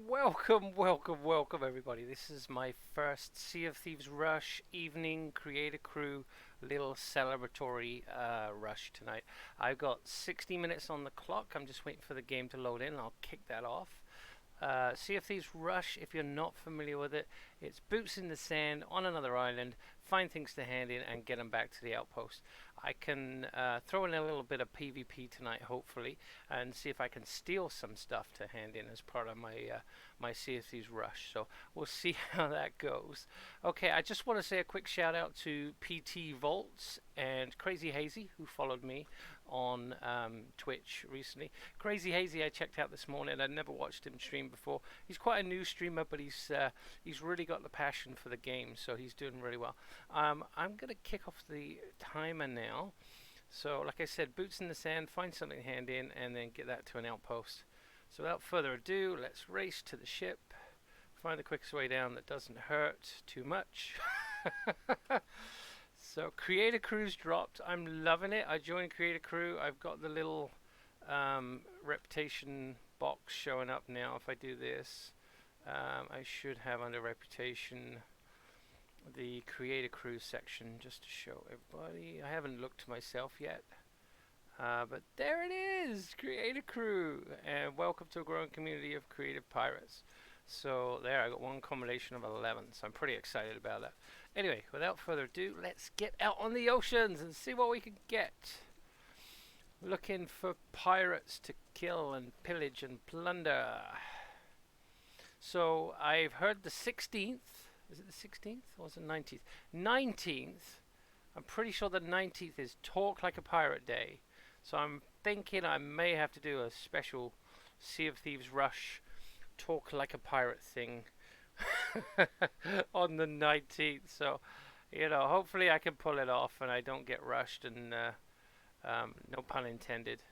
Welcome everybody. This is my first Sea of Thieves Rush evening create a crew little celebratory rush tonight. I've got 60 minutes on the clock. I'm just waiting for the game to load in. I'll kick that off. Sea of Thieves Rush, if you're not familiar with it, it's boots in the sand on another island, find things to hand in, and get them back to the outpost. I can throw in a little bit of PvP tonight, hopefully, and see if I can steal some stuff to hand in as part of my Sea of Thieves Rush. So we'll see how that goes. Okay, I just want to say a quick shout out to PT Volts and Crazy Hazy, who followed me on Twitch recently. Crazy Hazy I checked out this morning. I'd never watched him stream before. He's quite a new streamer, but he's really got the passion for the game, so he's doing really well. I'm gonna kick off the timer now. So, like I said, boots in the sand, find something to hand in, and then get that to an outpost. So, without further ado, let's race to the ship. Find the quickest way down that doesn't hurt too much. So Creator Crew's dropped. I'm loving it. I joined Creator Crew. I've got the little reputation box showing up now. If I do this, I should have under reputation the Creator Crew section just to show everybody. I haven't looked myself yet. But there it is, Creator Crew, and welcome to a growing community of creative pirates. So there, I got one combination of 11, so I'm pretty excited about that. Anyway, without further ado, let's get out on the oceans and see what we can get. Looking for pirates to kill and pillage and plunder. So I've heard the 16th. Is it the 16th or was it 19th? 19th. I'm pretty sure the 19th is Talk Like a Pirate Day. So I'm thinking I may have to do a special Sea of Thieves Rush Talk Like a Pirate thing on the 19th. So, hopefully I can pull it off and I don't get rushed and no pun intended.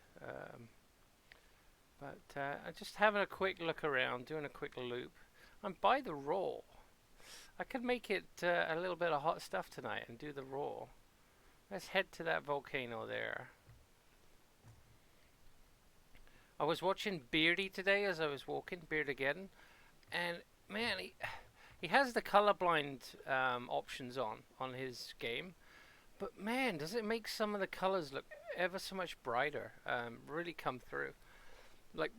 But I'm just having a quick look around, doing a quick loop. I'm by the Raw. I could make it a little bit of hot stuff tonight and do the Raw. Let's head to that volcano there. I was watching Beardy today as I was walking, Beard again, and man, he has the colorblind options on his game, but man, does it make some of the colors look ever so much brighter, really come through. Like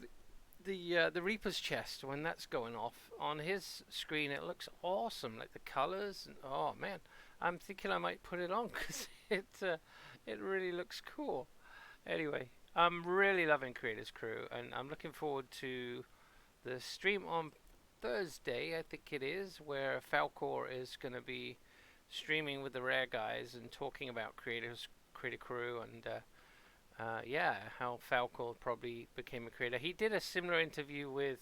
the Reaper's chest, when that's going off on his screen, it looks awesome, like the colors, and oh man, I'm thinking I might put it on because it really looks cool. Anyway, I'm really loving Creators Crew, and I'm looking forward to the stream on Thursday, I think it is, where Falcor is going to be streaming with the Rare guys and talking about Creator Crew, and yeah, how Falcor probably became a creator. He did a similar interview with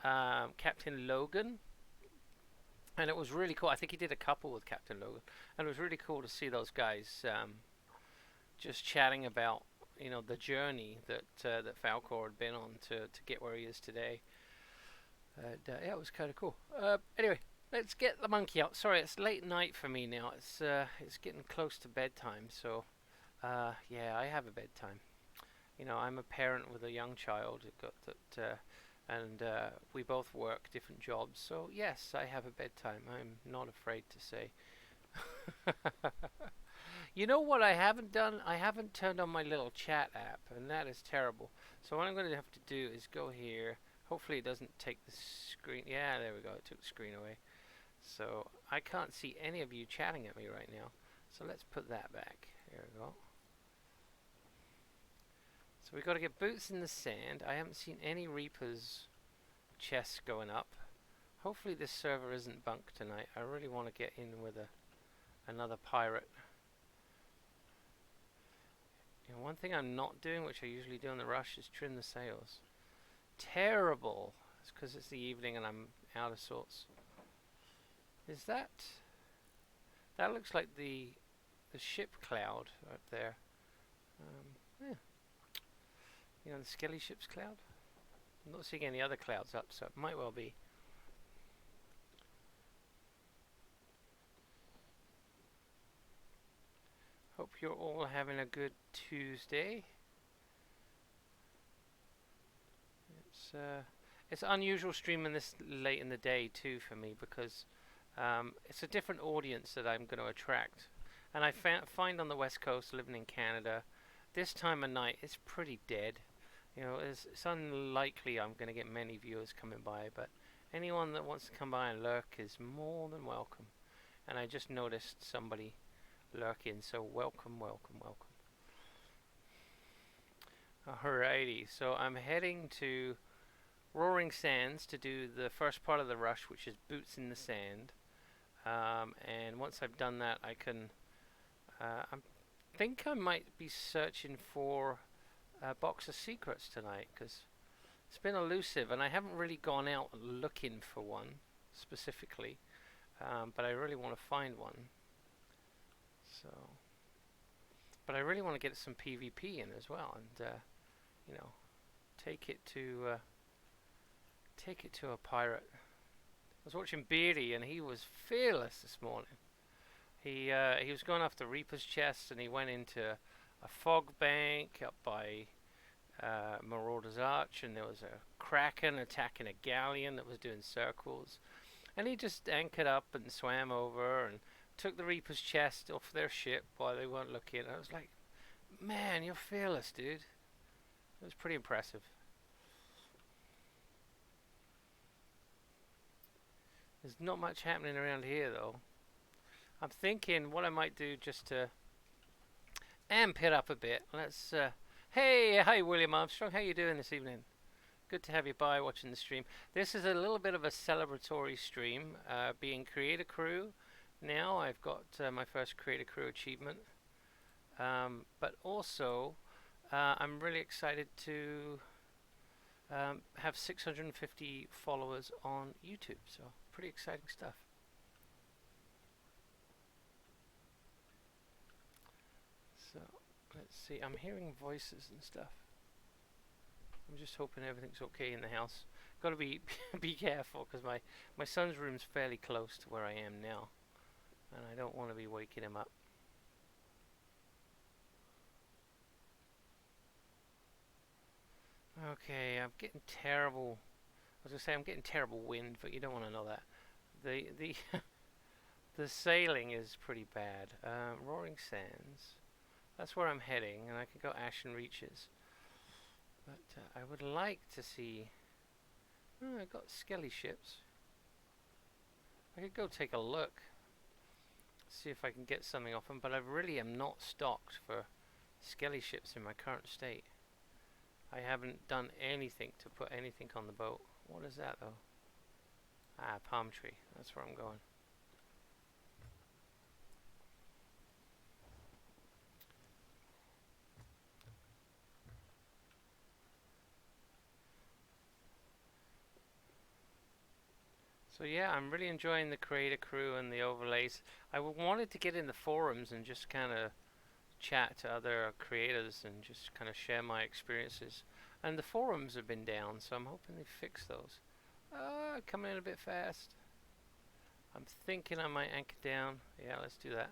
Captain Logan, and it was really cool. I think he did a couple with Captain Logan, and it was really cool to see those guys just chatting about the journey that Falcor had been on to get where he is today. Yeah, it was kind of cool. Anyway, let's get the monkey out. Sorry, it's late night for me now. It's getting close to bedtime, so yeah, I have a bedtime. I'm a parent with a young child. And we both work different jobs. So yes, I have a bedtime. I'm not afraid to say. You know what I haven't done? I haven't turned on my little chat app, and that is terrible. So what I'm going to have to do is go here. Hopefully it doesn't take the screen. Yeah, there we go. It took the screen away. So I can't see any of you chatting at me right now. So let's put that back. There we go. So we've got to get boots in the sand. I haven't seen any Reapers chests going up. Hopefully this server isn't bunked tonight. I really want to get in with another pirate. One thing I'm not doing, which I usually do in the rush, is trim the sails. Terrible. It's because it's the evening and I'm out of sorts. Is that... That looks like the ship cloud right there. Yeah. The Skelly ship's cloud? I'm not seeing any other clouds up, so it might well be. Hope you're all having a good Tuesday. It's unusual streaming this late in the day too for me because it's a different audience that I'm going to attract. And I find on the West Coast, living in Canada, this time of night it's pretty dead. You know, it's unlikely I'm going to get many viewers coming by, but anyone that wants to come by and lurk is more than welcome. And I just noticed somebody lurking, so welcome, welcome, welcome. Alrighty, so I'm heading to Roaring Sands to do the first part of the rush, which is boots in the sand. And once I've done that, I can. I think I might be searching for a box of secrets tonight because it's been elusive, and I haven't really gone out looking for one specifically. But I really want to find one. So, but I really want to get some PvP in as well, and you know, take it to a pirate. I was watching Beardy, and he was fearless this morning. He was going after Reaper's chest, and he went into a fog bank up by Marauder's Arch, and there was a Kraken attacking a galleon that was doing circles, and he just anchored up and swam over and took the Reaper's chest off their ship while they weren't looking. I was like, man, you're fearless, dude. It was pretty impressive. There's not much happening around here, though. I'm thinking what I might do just to amp it up a bit. Let's. Hey, hi, William Armstrong. How you doing this evening? Good to have you by watching the stream. This is a little bit of a celebratory stream. Being creator crew now, I've got my first creator crew achievement. But also, I'm really excited to have 650 followers on YouTube. So pretty exciting stuff. So let's see. I'm hearing voices and stuff. I'm just hoping everything's okay in the house. Got to be be careful because my son's room's fairly close to where I am now, and I don't want to be waking him up. Okay, I'm getting terrible. I was gonna say I'm getting terrible wind, but you don't want to know that. The the sailing is pretty bad. Roaring Sands. That's where I'm heading, and I can go Ashen Reaches. But I would like to see. Oh, I've got skelly ships. I could go take a look, see if I can get something off them. But I really am not stocked for skelly ships in my current state. I haven't done anything to put anything on the boat. What is that though? Ah, palm tree. That's where I'm going. So yeah, I'm really enjoying the creator crew and the overlays. I wanted to get in the forums and just kind of chat to other creators and just kind of share my experiences. And the forums have been down, so I'm hoping they fix those. Coming in a bit fast. I'm thinking I might anchor down. Yeah, let's do that.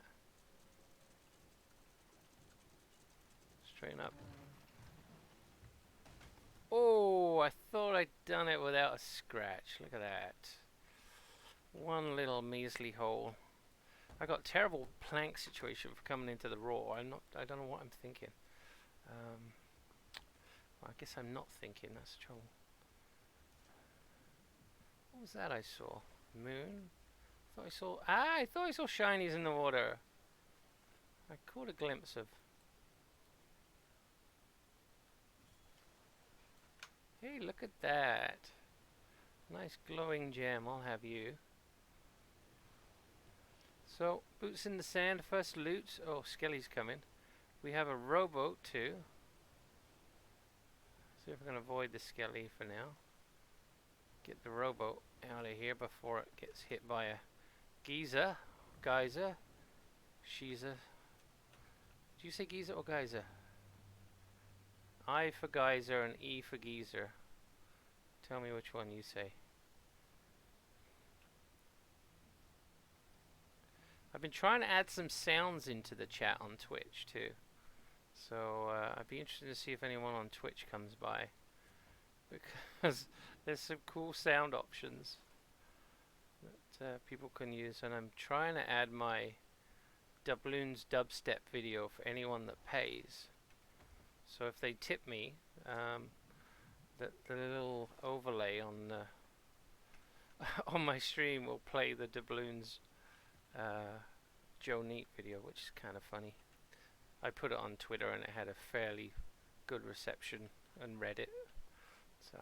Straighten up. Oh, I thought I'd done it without a scratch. Look at that. One little measly hole. I got terrible plank situation for coming into the raw. I don't know what I'm thinking. Well, I guess I'm not thinking. That's the trouble. What was that I saw? Moon? I thought I saw shinies in the water. I caught a glimpse of. Hey, look at that. Nice glowing gem. I'll have you. So, boots in the sand, first loot. Oh, Skelly's coming. We have a rowboat too. See if we can avoid the Skelly for now. Get the rowboat out of here before it gets hit by a geyser. Sheeza. Do you say geyser or geyser? I for geyser and E for geyser. Tell me which one you say. I've been trying to add some sounds into the chat on Twitch too. So I'd be interested to see if anyone on Twitch comes by. Because There's some cool sound options that people can use, and I'm trying to add my doubloons dubstep video for anyone that pays. So if they tip me, the little overlay on on my stream will play the doubloons Joe Neat video, which is kind of funny. I put it on Twitter and it had a fairly good reception on Reddit. So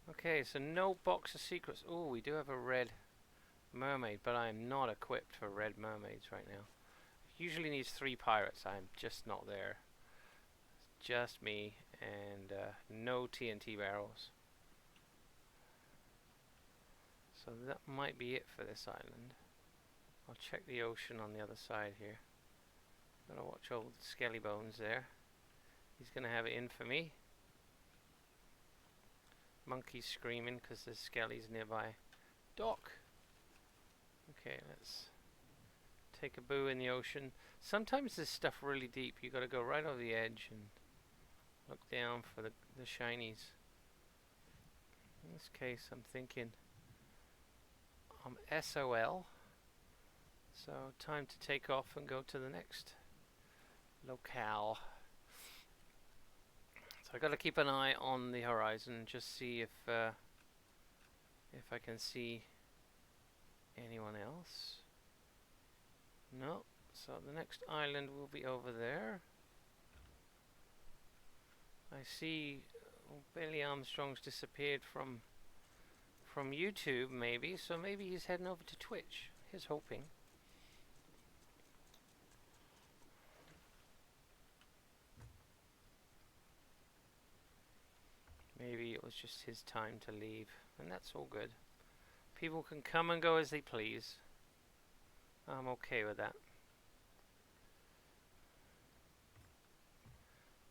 okay, so no box of secrets. Oh, we do have a red mermaid, but I'm not equipped for red mermaids right now. Usually needs 3 pirates. I'm just not there. It's just me and no TNT barrels. So that might be it for this island. I'll check the ocean on the other side here. Gotta watch old Skelly Bones there. He's gonna have it in for me. Monkey's screaming because there's skellies nearby. Dock! Okay, let's take a boo in the ocean. Sometimes there's stuff really deep. You gotta go right over the edge and look down for the shinies. In this case, I'm thinking I'm SOL. So time to take off and go to the next locale. So I got to keep an eye on the horizon and just see if I can see anyone else. No. So the next island will be over there. I see Billy Armstrong's disappeared from YouTube, maybe. So maybe he's heading over to Twitch. Here's hoping. Maybe it was just his time to leave, and that's all good. People can come and go as they please. I'm okay with that.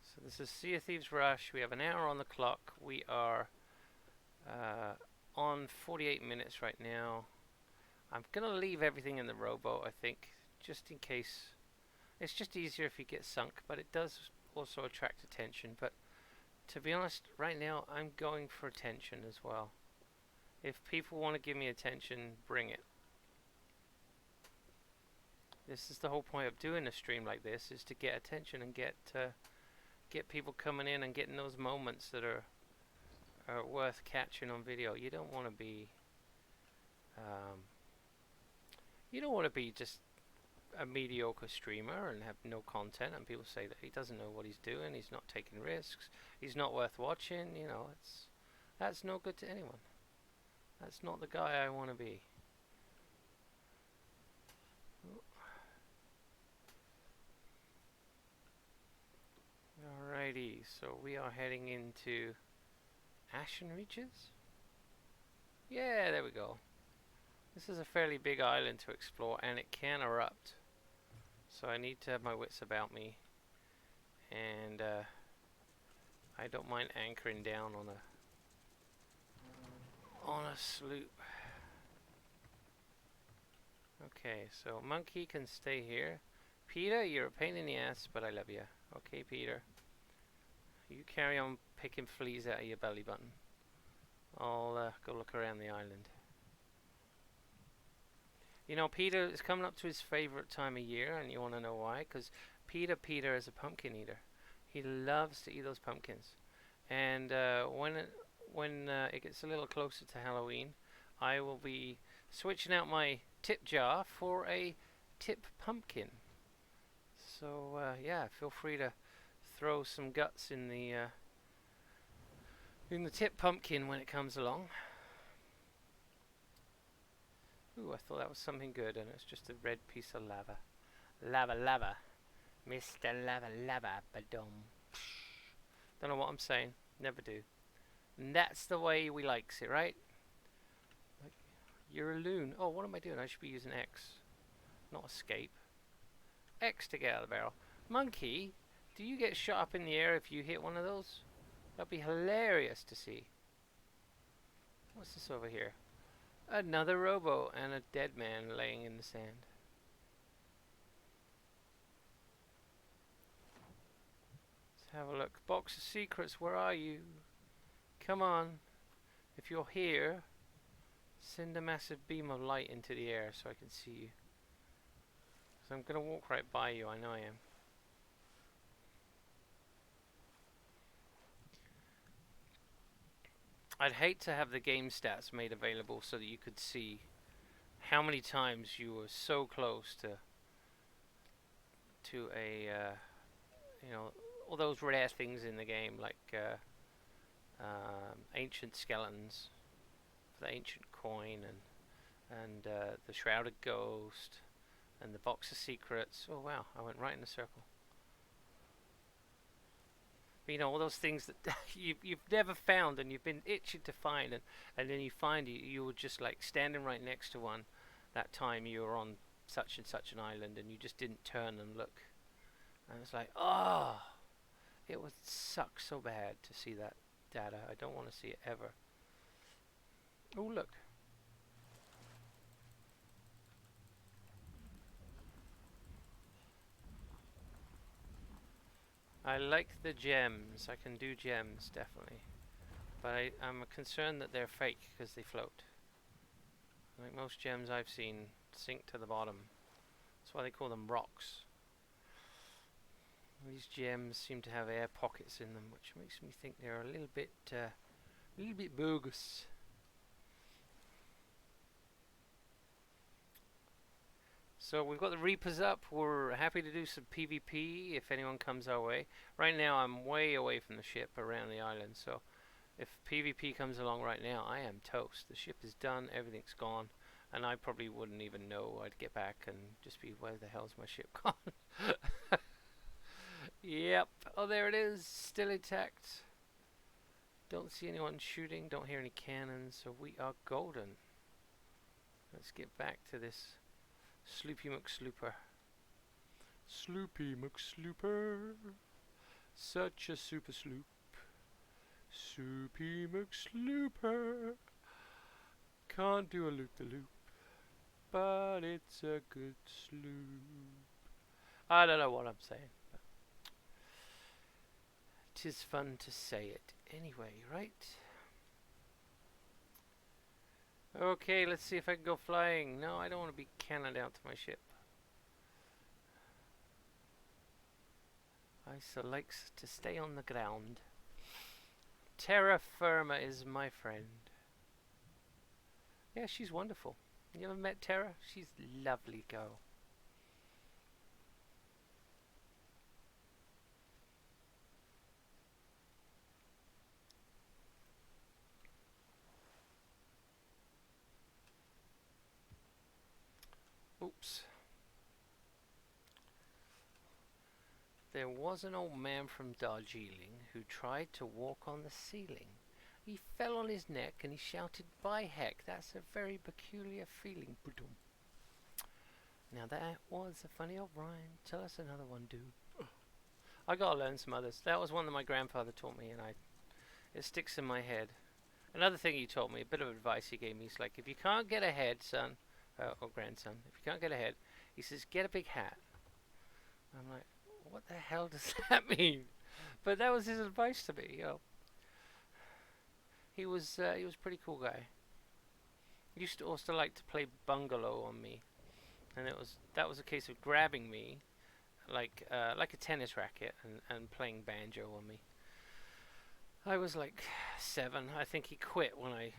So this is Sea of Thieves Rush. We have an hour on the clock. We are on 48 minutes right now. I'm gonna leave everything in the rowboat, I think, just in case. It's just easier if you get sunk, but it does also attract attention. But to be honest, right now I'm going for attention as well. If people want to give me attention, bring it. This is the whole point of doing a stream like this, is to get attention and get people coming in and getting those moments that are worth catching on video. You don't want to be just a mediocre streamer and have no content, and people say that he doesn't know what he's doing, he's not taking risks, he's not worth watching. You know, that's no good to anyone. That's not the guy I want to be. Alrighty, so we are heading into Ashen Reaches? Yeah, there we go. This is a fairly big island to explore, and it can erupt. So I need to have my wits about me, and I don't mind anchoring down on a sloop. Okay, so Monkey can stay here. Peter, you're a pain in the ass, but I love you. Okay, Peter. You carry on picking fleas out of your belly button. I'll go look around the island. You know, Peter is coming up to his favorite time of year, and you want to know why? Because Peter is a pumpkin eater. He loves to eat those pumpkins. And when it gets a little closer to Halloween, I will be switching out my tip jar for a tip pumpkin. So yeah, feel free to throw some guts in the tip pumpkin when it comes along. Ooh, I thought that was something good, and it's just a red piece of lava. Lava. Mr. Lava, badum. Don't know what I'm saying. Never do. And that's the way we likes it, right? Like, you're a loon. Oh, what am I doing? I should be using X, not escape. X to get out of the barrel. Monkey, do you get shot up in the air if you hit one of those? That'd be hilarious to see. What's this over here? Another rowboat and a dead man laying in the sand. have a look. Box of secrets, where are you? Come on. If you're here, send a massive beam of light into the air so I can see you. So I'm going to walk right by you, I know I am. I'd hate to have the game stats made available so that you could see how many times you were so close to a, you know, all those rare things in the game, like ancient skeletons, the ancient coin, and the shrouded ghost, and the box of secrets. Oh wow, I went right in a circle. But, you know, all those things that you've never found and you've been itching to find, and then you find you were just like standing right next to one. That time you were on such and such an island and you just didn't turn and look. And it's like, oh, it would suck so bad to see that data. I don't want to see it ever. Oh, look. I like the gems. I can do gems, definitely. But I'm concerned that they're fake because they float. Like most gems I've seen sink to the bottom. That's why they call them rocks. These gems seem to have air pockets in them, which makes me think they're a little bit bogus. So we've got the Reapers up. We're happy to do some PvP if anyone comes our way. Right now I'm way away from the ship around the island, so if PvP comes along right now, I am toast. The ship is done, everything's gone, and I probably wouldn't even know. I'd get back and just be, where the hell's my ship gone? Yep. Oh, there it is, still intact. Don't see anyone shooting, don't hear any cannons, so we are golden. Let's get back to this Sloopy McSlooper. Sloopy McSlooper. Such a super sloop. Soupy McSlooper. Can't do a loop-the-loop, but it's a good sloop. I don't know what I'm saying, but 'tis fun to say it anyway, right? Okay, let's see if I can go flying. No, I don't want to be cannoned out to my ship. I select to stay on the ground. Terra firma is my friend. Yeah, she's wonderful. You ever met Terra? She's a lovely girl. Oops. There was an old man from Darjeeling who tried to walk on the ceiling. He fell on his neck and he shouted, "By heck, that's a very peculiar feeling." Now that was a funny old rhyme. Tell us another one, dude. I gotta learn some others. That was one that my grandfather taught me, and it sticks in my head. Another thing he told me, a bit of advice he gave me, is like, if you can't get ahead, son, or grandson, if you can't get ahead, he says, get a big hat. I'm like, what the hell does that mean? But that was his advice to me, you know. He was a pretty cool guy. He used to also like to play bungalow on me, and that was a case of grabbing me like a tennis racket and playing banjo on me. I was like 7. I think he quit when I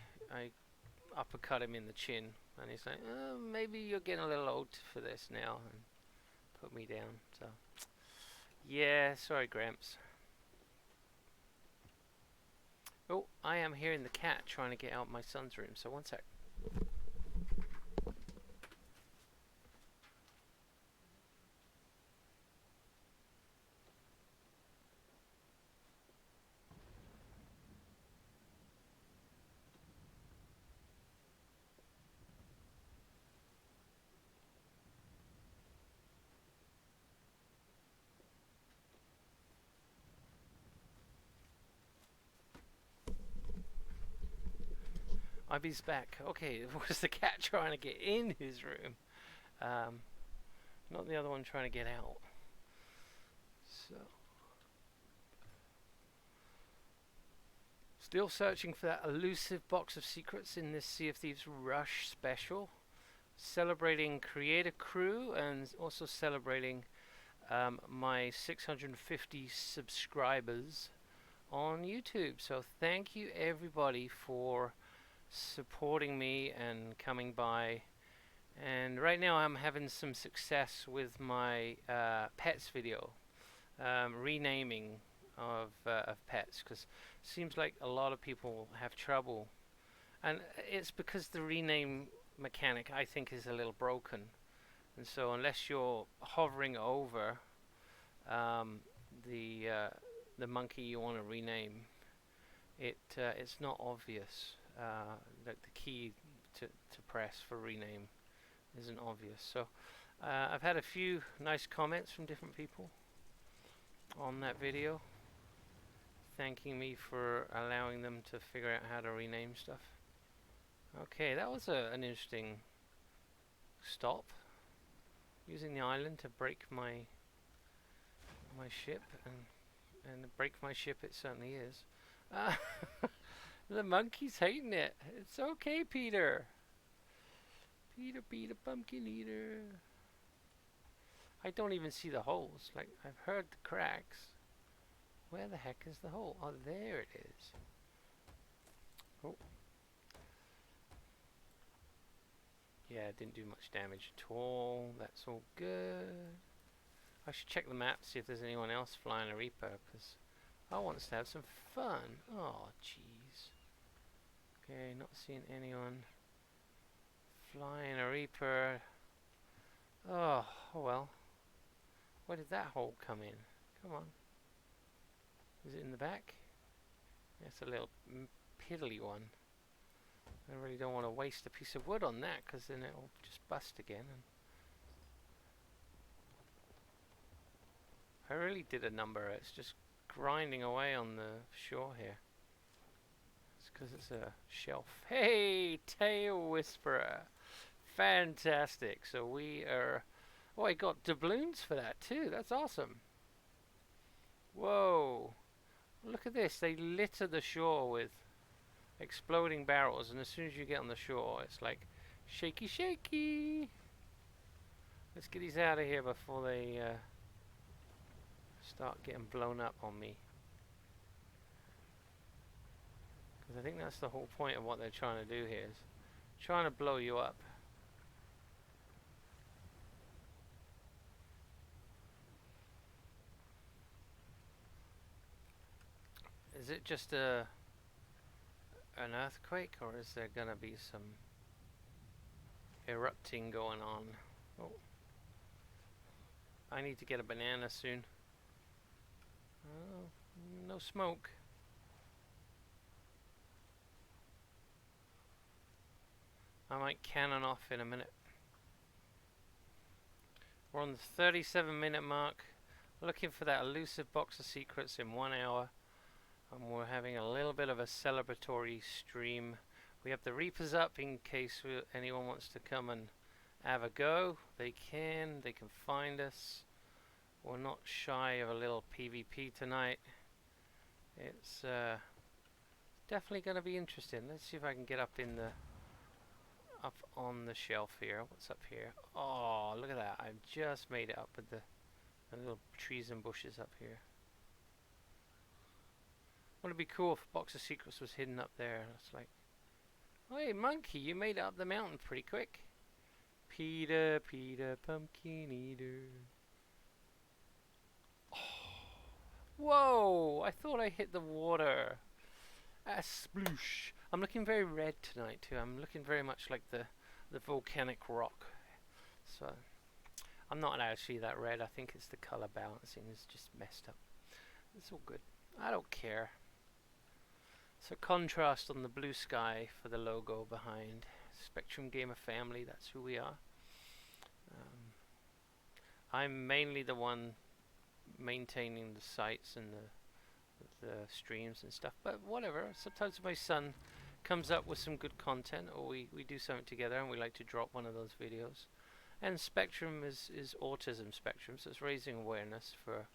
uppercut him in the chin, and he's like, oh, maybe you're getting a little old for this now, and put me down. So yeah, sorry, Gramps. Oh, I am hearing the cat trying to get out my son's room, so one sec. Ibby's back. Okay, it was the cat trying to get in his room, not the other one trying to get out. So Still searching for that elusive box of secrets in this Sea of Thieves Rush special. Celebrating Creator Crew and also celebrating my 650 subscribers on YouTube. So thank you everybody for supporting me and coming by. And right now I'm having some success with my pets video, renaming of pets, because it seems like a lot of people have trouble, and it's because the rename mechanic I think is a little broken. And so unless you're hovering over the monkey you want to rename, it's not obvious. Like the key to press for rename isn't obvious. So I've had a few nice comments from different people on that video, thanking me for allowing them to figure out how to rename stuff. Okay, that was an interesting stop. Using the island to break my ship, and break my ship it certainly is. The monkey's hating it. It's okay, Peter. Peter, pumpkin eater. I don't even see the holes. Like, I've heard the cracks. Where the heck is the hole? Oh, there it is. Oh. Yeah, it didn't do much damage at all. That's all good. I should check the map, see if there's anyone else flying a Reaper, because I want us to have some fun. Oh, jeez. Okay, not seeing anyone flying a Reaper. Oh, well. Where did that hole come in? Come on. Is it in the back? That's a little piddly one. I really don't want to waste a piece of wood on that, because then it'll just bust again. And I really did a number. It's just grinding away on the shore here. It's because it's a shelf. Hey, Tail Whisperer. Fantastic. So we are... Oh, I got doubloons for that too. That's awesome. Whoa. Look at this. They litter the shore with exploding barrels, and as soon as you get on the shore, it's like shaky, shaky. Let's get these out of here before they start getting blown up on me. Because I think that's the whole point of what they're trying to do here, is trying to blow you up. Is it just an earthquake, or is there gonna be some erupting going on? Oh, I need to get a banana soon. Oh, no smoke. I might cannon off in a minute. We're on the 37-minute mark, looking for that elusive box of secrets in 1 hour. And we're having a little bit of a celebratory stream. We have the Reapers up in case anyone wants to come and have a go. They can find us. We're not shy of a little PvP tonight. It's definitely going to be interesting. Let's see if I can get up on the shelf here. What's up here? Oh, look at that. I've just made it up with the little trees and bushes up here. Wouldn't it be cool if a box of secrets was hidden up there? It's like, oh, hey, monkey, you made it up the mountain pretty quick. Peter, pumpkin eater. Oh. Whoa! I thought I hit the water. A sploosh. I'm looking very red tonight too. I'm looking very much like the volcanic rock. So I'm not actually that red. I think it's the color balancing is just messed up. It's all good. I don't care. So contrast on the blue sky for the logo behind. Spectrum Gamer Family, that's who we are. I'm mainly the one maintaining the sites and the streams and stuff, but whatever. Sometimes my son comes up with some good content, or we do something together and we like to drop one of those videos. And Spectrum is autism spectrum, so it's raising awareness for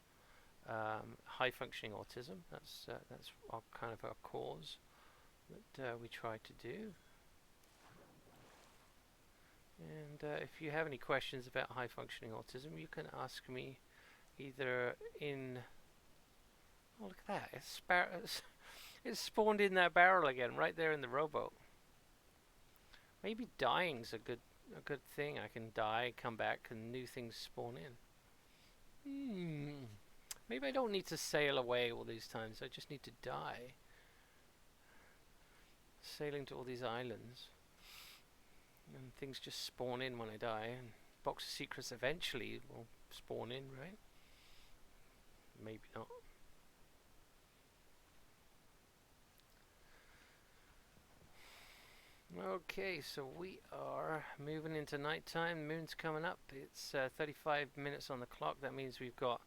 high functioning autism. That's our kind of our cause that we try to do. And if you have any questions about high functioning autism, you can ask me either in. Oh, look at that! It's spawned in that barrel again, right there in the rowboat. Maybe dying's a good thing. I can die, come back, and new things spawn in. Maybe I don't need to sail away all these times. I just need to die. Sailing to all these islands. And things just spawn in when I die. And Box of Secrets eventually will spawn in, right? Maybe not. Okay, so we are moving into nighttime. Moon's coming up. It's 35 minutes on the clock. That means we've got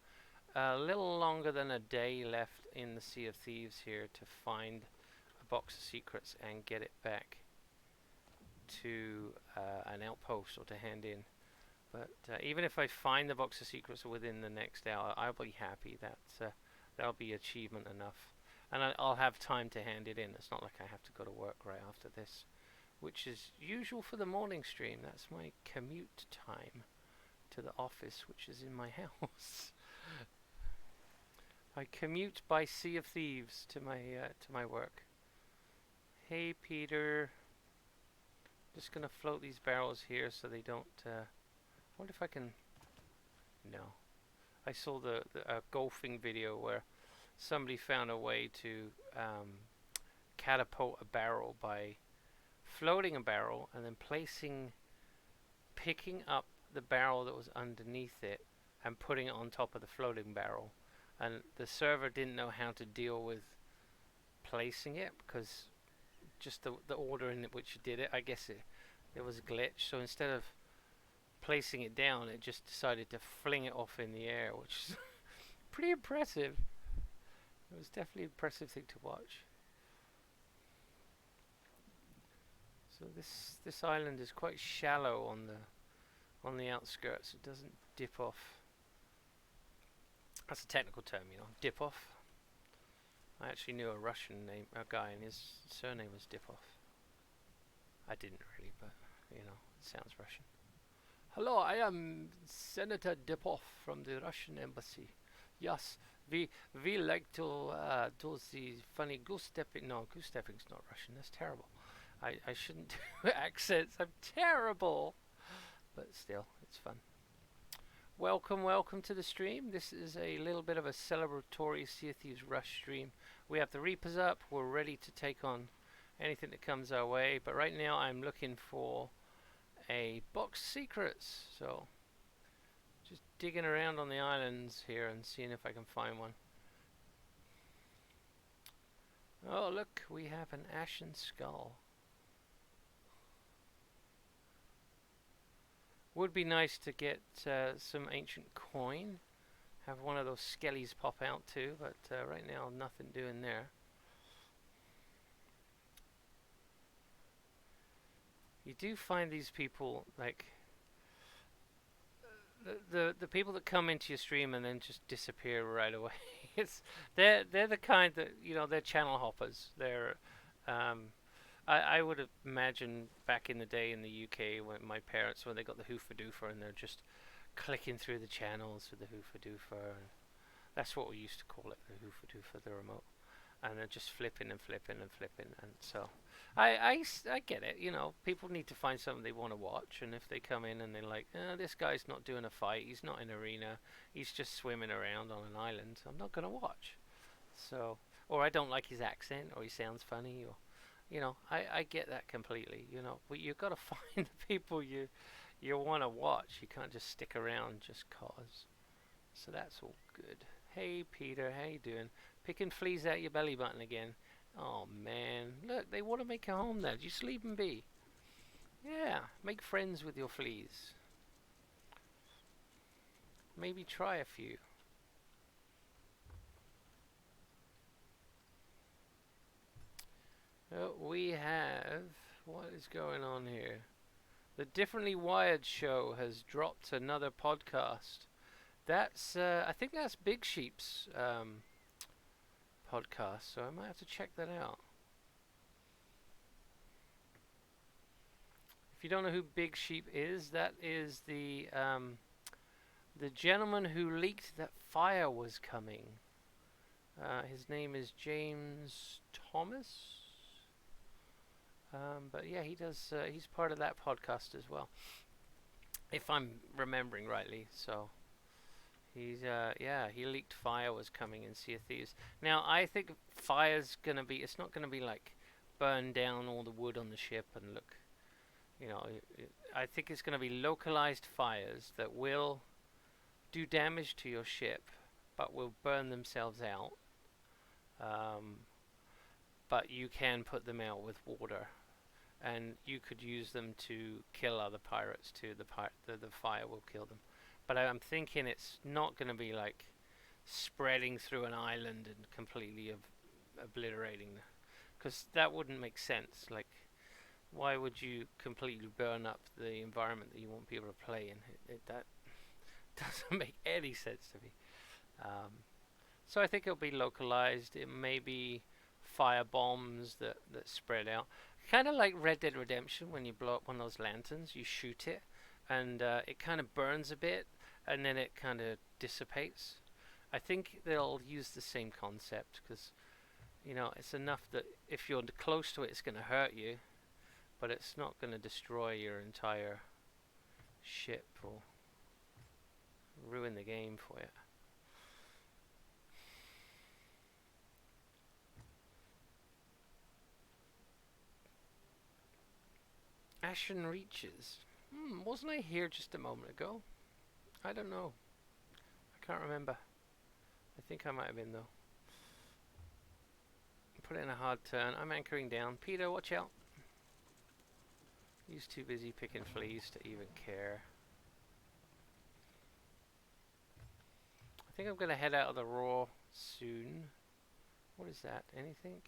a little longer than a day left in the Sea of Thieves here to find a Box of Secrets and get it back to an outpost or to hand in. But even if I find the Box of Secrets within the next hour, I'll be happy. That'll be achievement enough. And I'll have time to hand it in. It's not like I have to go to work right after this, which is usual for the morning stream. That's my commute time to the office, which is in my house. I commute by Sea of Thieves to my work. Hey Peter, just gonna float these barrels here so they don't. I wonder if I can. No, I saw the golfing video where somebody found a way to catapult a barrel by floating a barrel and then picking up the barrel that was underneath it and putting it on top of the floating barrel. And the server didn't know how to deal with placing it because just the order in which you did it, I guess it was a glitch. So instead of placing it down, it just decided to fling it off in the air, which is pretty impressive. It was definitely an impressive thing to watch. So this island is quite shallow on the outskirts. It doesn't dip off. That's a technical term, you know, dip off. I actually knew a guy, and his surname was Dipoff. I didn't really, but you know, it sounds Russian. Hello, I am Senator Dipoff from the Russian embassy. Yes, we like to do the funny goose stepping. No, goose stepping's not Russian. That's terrible. I shouldn't do accents. I'm terrible. But still, it's fun. Welcome to the stream. This is a little bit of a celebratory Sea of Thieves Rush stream. We have the Reapers up. We're ready to take on anything that comes our way. But right now I'm looking for a Box of Secrets. So just digging around on the islands here and seeing if I can find one. Oh look, we have an ashen skull. Would be nice to get some ancient coin. Have one of those skellies pop out too, but right now nothing doing there. You do find these people, like the people that come into your stream and then just disappear right away. They're the kind that, you know, they're channel hoppers. They're I would imagine back in the day in the UK when my parents, when they got the Hoofer Doofer and they're just clicking through the channels with the Hoofer Doofer. And that's what we used to call it, the Hoofer Doofer, the remote. And they're just flipping and flipping and flipping. And so I get it, you know, people need to find something they want to watch. And if they come in and they're like, this guy's not doing a fight, he's not in arena, he's just swimming around on an island, I'm not going to watch. So, or I don't like his accent, or he sounds funny, or... You know, I get that completely, you know, but you've got to find the people you want to watch. You can't just stick around just cause. So that's all good. Hey Peter, how you doing? Picking fleas out your belly button again. Oh man, look, they want to make a home there. Just leave them be. Yeah, make friends with your fleas. Maybe try a few. Oh, we have... What is going on here? The Differently Wired show has dropped another podcast. That's I think that's Big Sheep's podcast, so I might have to check that out. If you don't know who Big Sheep is, that is the gentleman who leaked that fire was coming. His name is James Thomas. But yeah, he does. He's part of that podcast as well, if I'm remembering rightly. So he's yeah, he leaked fire was coming in Sea of Thieves. Now I think fire's gonna be. It's not gonna be like burn down all the wood on the ship and look. I think it's gonna be localized fires that will do damage to your ship, but will burn themselves out. Um, but you can put them out with water, and you could use them to kill other pirates too. The fire will kill them, but I'm thinking it's not going to be like spreading through an island and completely obliterating, because that wouldn't make sense. Like, why would you completely burn up the environment that you want people to play in? That doesn't make any sense to me. So I think it'll be localized. It may be fire bombs that spread out. Kind of like Red Dead Redemption, when you blow up one of those lanterns, you shoot it, and it kind of burns a bit, and then it kind of dissipates. I think they'll use the same concept, because it's enough that if you're close to it, it's going to hurt you, but it's not going to destroy your entire ship or ruin the game for you. Ashen Reaches. Wasn't I here just a moment ago? I don't know. I can't remember. I think I might have been, though. Put it in a hard turn. I'm anchoring down. Peter, watch out. He's too busy picking fleas to even care. I think I'm going to head out of the raw soon. What is that? Anything?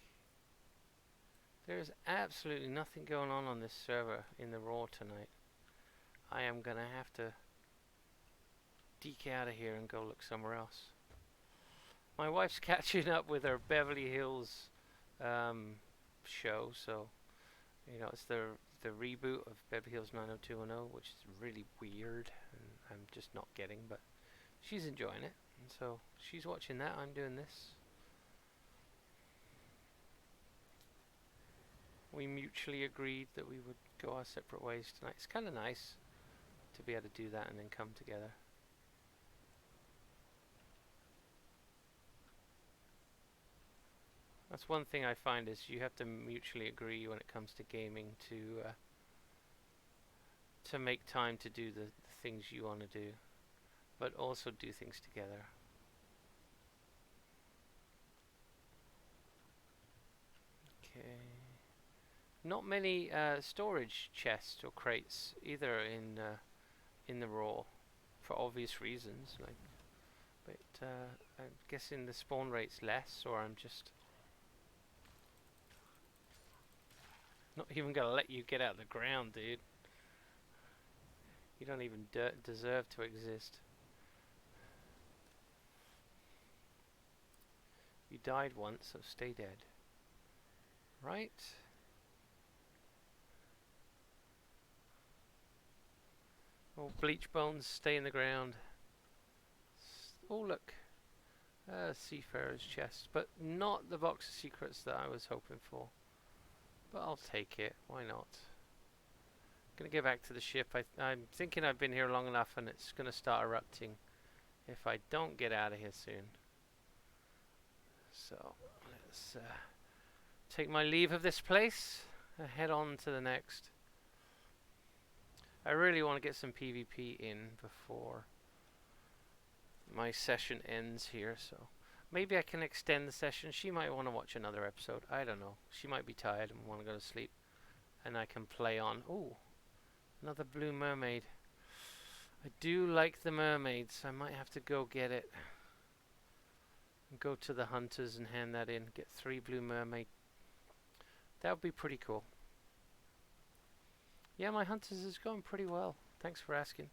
There's absolutely nothing going on this server in the raw tonight. I am going to have to deke out of here and go look somewhere else. My wife's catching up with her Beverly Hills show, so it's the reboot of Beverly Hills 90210, which is really weird, and I'm just not getting, but she's enjoying it, and so she's watching that. I'm doing this. We mutually agreed that we would go our separate ways tonight. It's kind of nice to be able to do that and then come together. That's one thing I find, is you have to mutually agree when it comes to gaming to make time to do the things you want to do, but also do things together. Okay. Not many storage chests or crates either in the raw, for obvious reasons. But I'm guessing the spawn rate's less, or I'm just not even gonna let you get out of the ground, dude. You don't even deserve to exist. You died once, so stay dead. Right? Oh, bleach bones stay in the ground. Oh, look. Seafarer's chest, but not the box of secrets that I was hoping for. But I'll take it. Why not? Gonna get back to the ship. I'm thinking I've been here long enough, and it's gonna start erupting if I don't get out of here soon. So let's take my leave of this place and head on to the next. I really want to get some PvP in before my session ends here, so maybe I can extend the session. She might want to watch another episode. I don't know. She might be tired and want to go to sleep, and I can play on. Ooh, another blue mermaid. I do like the mermaids. I might have to go get it. Go to the hunters and hand that in. Get 3 blue mermaid. That would be pretty cool. Yeah, my hunters is going pretty well. Thanks for asking.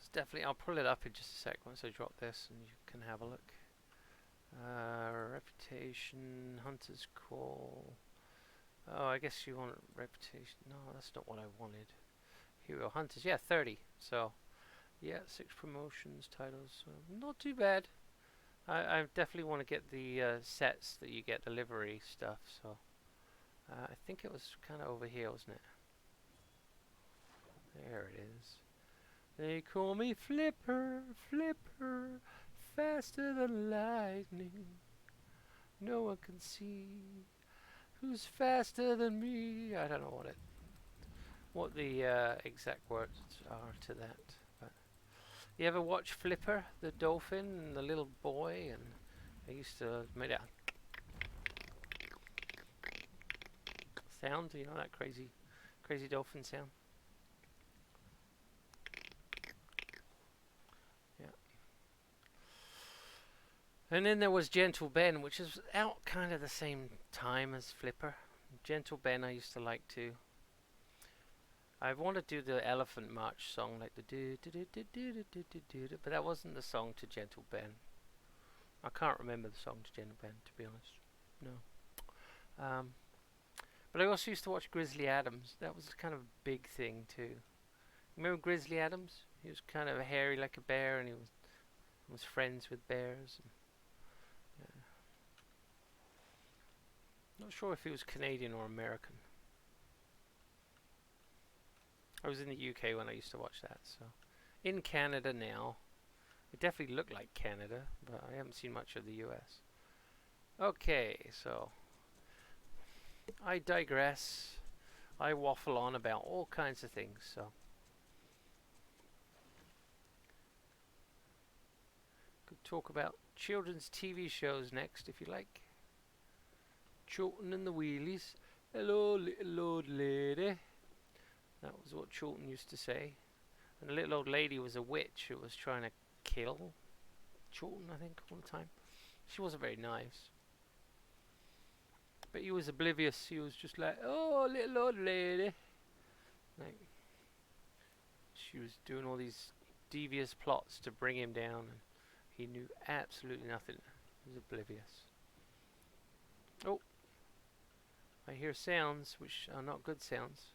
It's definitely. I'll pull it up in just a sec once I drop this, and you can have a look. Reputation, Hunter's Call. Oh, I guess you want reputation. No, that's not what I wanted. Hero Hunters. Yeah, 30. So, yeah, 6 promotions, titles. Not too bad. I definitely want to get the sets that you get, the livery stuff. So, I think it was kind of over here, wasn't it? There it is. They call me Flipper, Flipper, faster than lightning. No one can see who's faster than me. I don't know what the exact words are to that. But you ever watch Flipper, the dolphin, and the little boy? And I used to make that sound. You know that crazy dolphin sound. Yeah. And then there was Gentle Ben, which is out kind of the same time as Flipper. Gentle Ben I used to like too. I want to do the Elephant March song, like the do do do do do do do do do, but that wasn't the song to Gentle Ben. I can't remember the song to Gentle Ben, to be honest. No. But I also used to watch Grizzly Adams. That was kind of a big thing too. Remember Grizzly Adams? He was kind of hairy like a bear, and he was friends with bears. And, yeah. Not sure if he was Canadian or American. I was in the UK when I used to watch that, so in Canada now. It definitely looked like Canada, but I haven't seen much of the US. Okay, so I digress. I waffle on about all kinds of things, so could talk about children's TV shows next if you like. Chilton and the Wheelies. Hello, little old lady. That was what Chilton used to say. And the little old lady was a witch who was trying to kill Chilton, I think, all the time. She wasn't very nice. But he was oblivious. He was just like, oh, little old lady. Like, she was doing all these devious plots to bring him down, and he knew absolutely nothing. He was oblivious. Oh, I hear sounds which are not good sounds.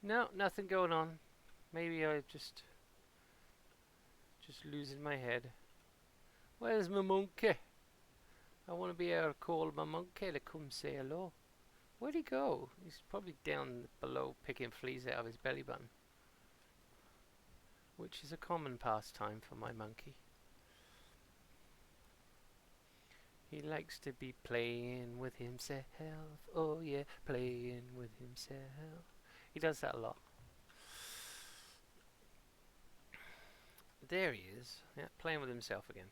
No, nothing going on. Maybe I just losing my head. Where's my monkey? I want to be able to call my monkey to come say hello. Where'd he go? He's probably down below picking fleas out of his belly button, which is a common pastime for my monkey. He likes to be playing with himself. Oh yeah, playing with himself. He does that a lot. There he is. Yeah, playing with himself again.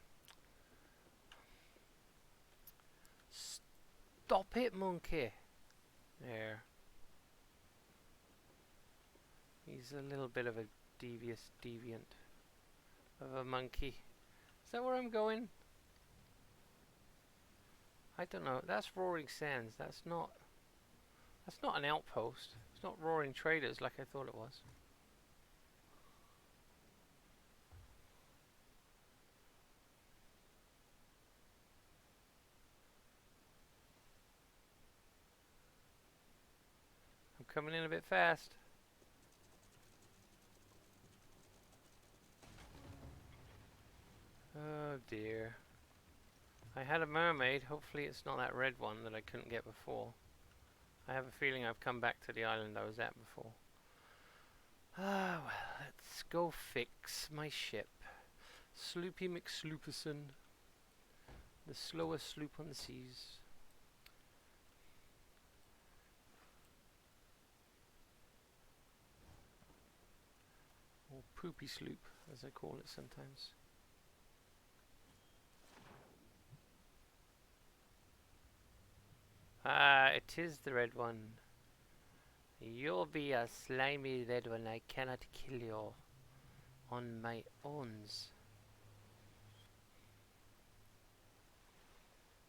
Stop it, monkey. There. He's a little bit of a deviant of a monkey. Is that where I'm going? I don't know. That's Roaring Sands. That's not an outpost. It's not Roaring Traders like I thought it was. I'm coming in a bit fast. Oh dear. I had a mermaid. Hopefully it's not that red one that I couldn't get before. I have a feeling I've come back to the island I was at before. Ah, well, let's go fix my ship. Sloopy McSlooperson. The slowest sloop on the seas. Or Poopy Sloop, as I call it sometimes. Ah, it is the red one. You'll be a slimy red one. I cannot kill you on my owns.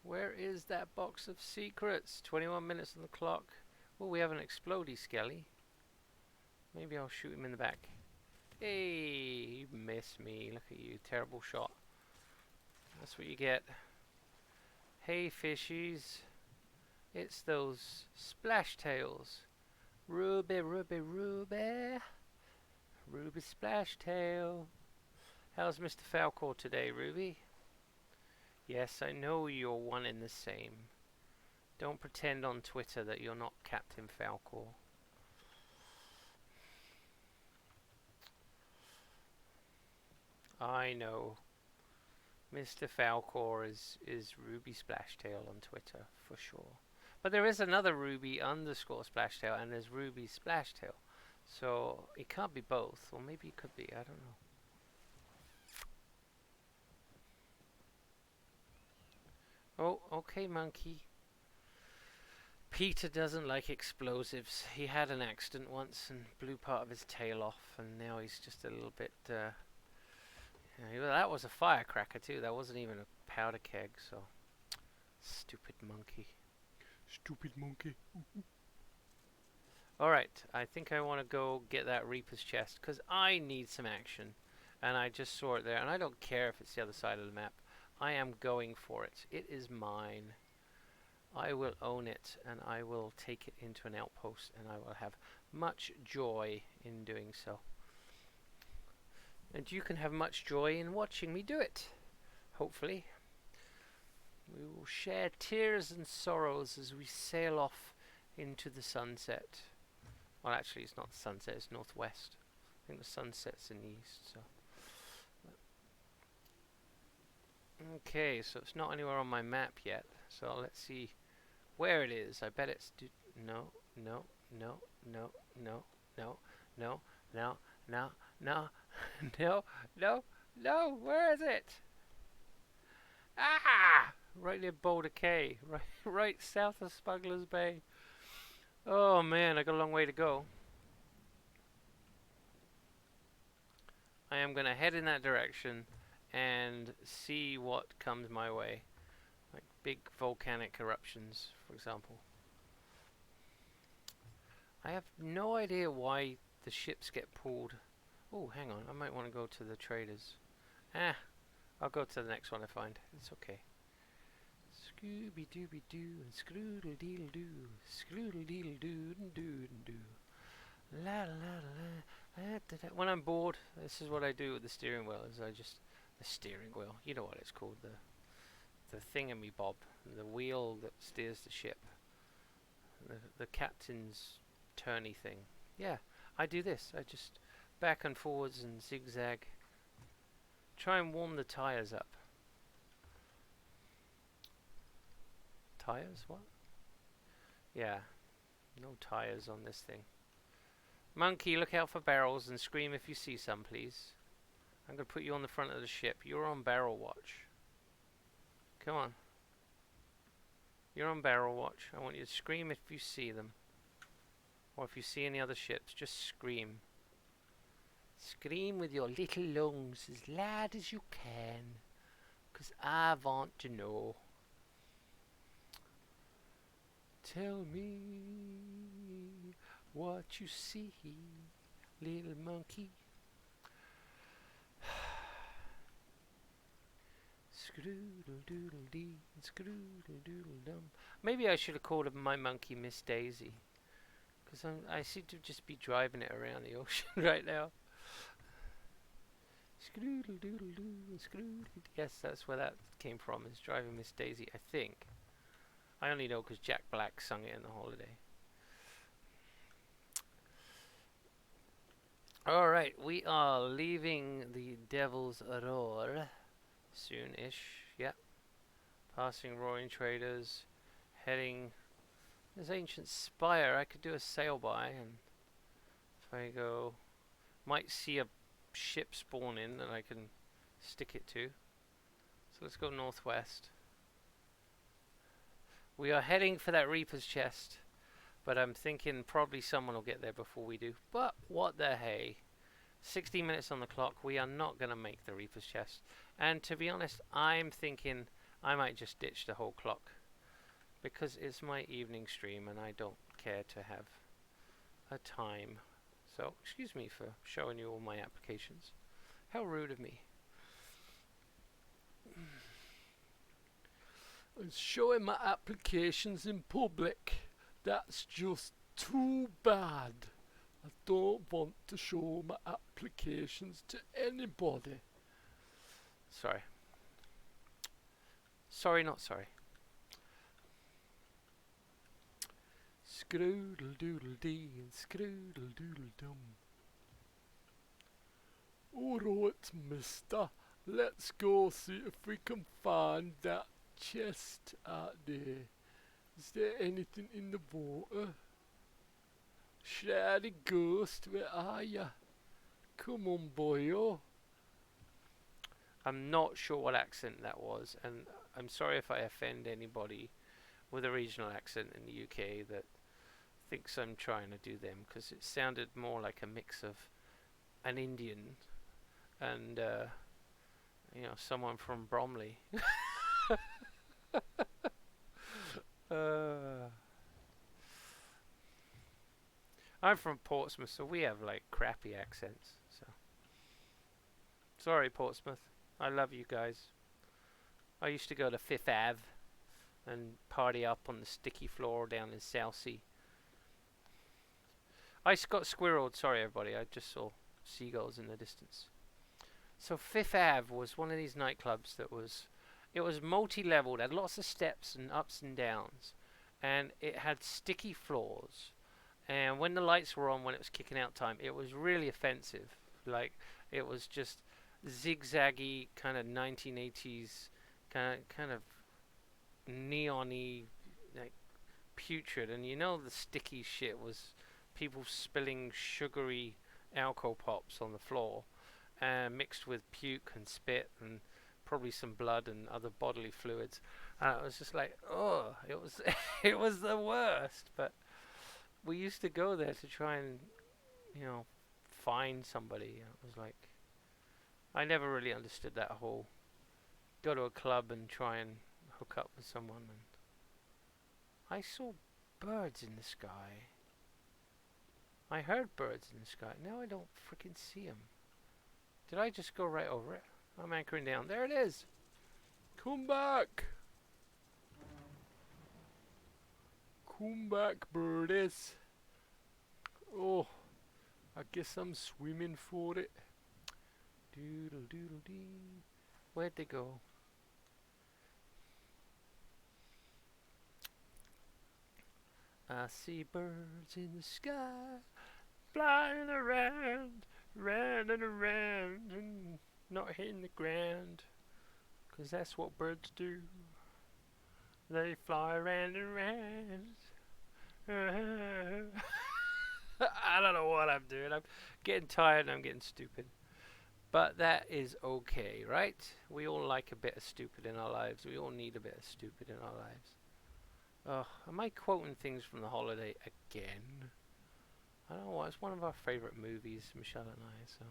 Where is that box of secrets? 21 minutes on the clock. Oh, we have an explodey skelly. Maybe I'll shoot him in the back. Hey, you missed me. Look at you. Terrible shot. That's what you get. Hey, fishies. It's those splash tails. Ruby, Ruby, Ruby. Ruby splash tail. How's Mr. Falcor today, Ruby? Yes, I know you're one and the same. Don't pretend on Twitter that you're not Captain Falcor. I know. Mr. Falcor is Ruby Splashtail on Twitter, for sure. But there is another Ruby underscore Splashtail, and there's Ruby Splashtail. So it can't be both, or maybe it could be, I don't know. Oh, okay, monkey. Peter doesn't like explosives. He had an accident once and blew part of his tail off, and now he's just a little bit... yeah, that was a firecracker too. That wasn't even a powder keg, so... Stupid monkey. Stupid monkey. Alright, I think I want to go get that Reaper's chest, because I need some action. And I just saw it there, and I don't care if it's the other side of the map. I am going for it. It is mine. I will own it, and I will take it into an outpost, and I will have much joy in doing so. And you can have much joy in watching me do it, hopefully. We will share tears and sorrows as we sail off into the sunset. Well, actually, it's not the sunset, it's northwest. I think the sunset's in the east, so... Okay, so it's not anywhere on my map yet. So let's see where it is. I bet it's... No, no, no, no, no, no, no, no, no, no, no, no, no, where is it? Ah! Right near Boulder Cay. Right south of Smuggler's Bay. Oh man, I got a long way to go. I am going to head in that direction and see what comes my way. Like big volcanic eruptions, for example. I have no idea why the ships get pulled. Oh, hang on. I might want to go to the traders. I'll go to the next one I find. It's okay. Scooby-Dooby-Doo and Scroodle-Deedle-Doo. Scroodle-Deedle-Doo and Doo-and-Doo. La la la. When I'm bored, this is what I do with the steering wheel. Is I just... The steering wheel. You know what it's called. The thingamy-bob. The wheel that steers the ship. The captain's turny thing. Yeah, I do this. I just back and forwards and zigzag. Try and warm the tires up. Tires? What? Yeah, no tires on this thing. Monkey, look out for barrels and scream if you see some, please. I'm going to put you on the front of the ship. You're on barrel watch. Come on. You're on barrel watch. I want you to scream if you see them. Or if you see any other ships, just scream. Scream with your little lungs as loud as you can. 'Cause I want to know. Tell me what you see, little monkey. Scroodle-doodle-dee, scroodle-doodle-dum. Maybe I should have called my monkey Miss Daisy. Because I seem to just be driving it around the ocean right now. Scroodle-doodle-doo, scroodle. Yes, that's where that came from, is driving Miss Daisy, I think. I only know because Jack Black sung it in The Holiday. Alright, we are leaving the Devil's Roar soon-ish. Yep. Passing Roaring Traders, heading... There's Ancient Spire. I could do a sail by, and if I go... Might see a ship spawn in that I can stick it to. So let's go northwest. We are heading for that Reaper's chest, but I'm thinking probably someone will get there before we do. But what the hey. 60 minutes on the clock. We are not going to make the Reaper's chest. And to be honest, I'm thinking I might just ditch the whole clock. Because it's my evening stream and I don't care to have a time. So, excuse me for showing you all my applications. How rude of me. I'm showing my applications in public. That's just too bad. I don't want to show my applications to anybody. Sorry. Sorry, not sorry. Scroodle doodle dee and scroodle doodle dum. Alright, mister. Let's go see if we can find that chest out there. Is there anything in the water? Shady ghost, where are ya? Come on, boyo. I'm not sure what accent that was, and I'm sorry if I offend anybody with a regional accent in the UK that thinks I'm trying to do them, because it sounded more like a mix of an Indian and someone from Bromley. I'm from Portsmouth, so we have like crappy accents. So sorry, Portsmouth. I love you guys. I used to go to Fifth Ave and party up on the sticky floor down in Southsea. I got squirreled. Sorry, everybody. I just saw seagulls in the distance. So Fifth Ave was one of these nightclubs that was, it was multi-leveled, had lots of steps and ups and downs, and it had sticky floors. And when the lights were on, when it was kicking out time, it was really offensive. Like, it was just zigzaggy, kind of 1980s, kind of neon-y, like putrid. And you know the sticky shit was people spilling sugary alcohol pops on the floor, mixed with puke and spit and probably some blood and other bodily fluids. And it was just like, oh, it was it was the worst. But we used to go there to try and, find somebody. It was like, I never really understood that whole go to a club and try and hook up with someone. And I saw birds in the sky. I heard birds in the sky. Now I don't freaking see them. Did I just go right over it? I'm anchoring down. There it is. Come back. Come back, birdies. Oh, I guess I'm swimming for it. Doodle doodle dee. Where'd they go? I see birds in the sky, flying around, round and around, and not hitting the ground, 'cause that's what birds do. They fly around and around. I don't know what I'm doing. I'm getting tired and I'm getting stupid. But that is okay, right? We all like a bit of stupid in our lives. We all need a bit of stupid in our lives. Am I quoting things from The Holiday again? I don't know. It's one of our favourite movies, Michelle and I. So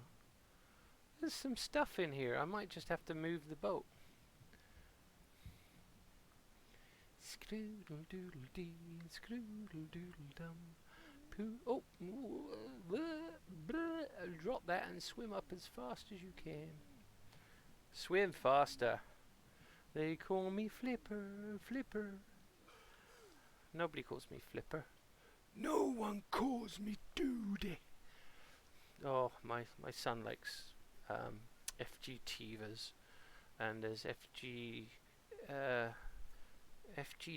there's some stuff in here. I might just have to move the boat. Scroodle doodle dee, scroodle doodle dum. Oh, drop that and swim up as fast as you can. Swim faster. They call me Flipper, Flipper. Nobody calls me Flipper. No one calls me Doody. Oh, my son likes FG Tivas, and there's FG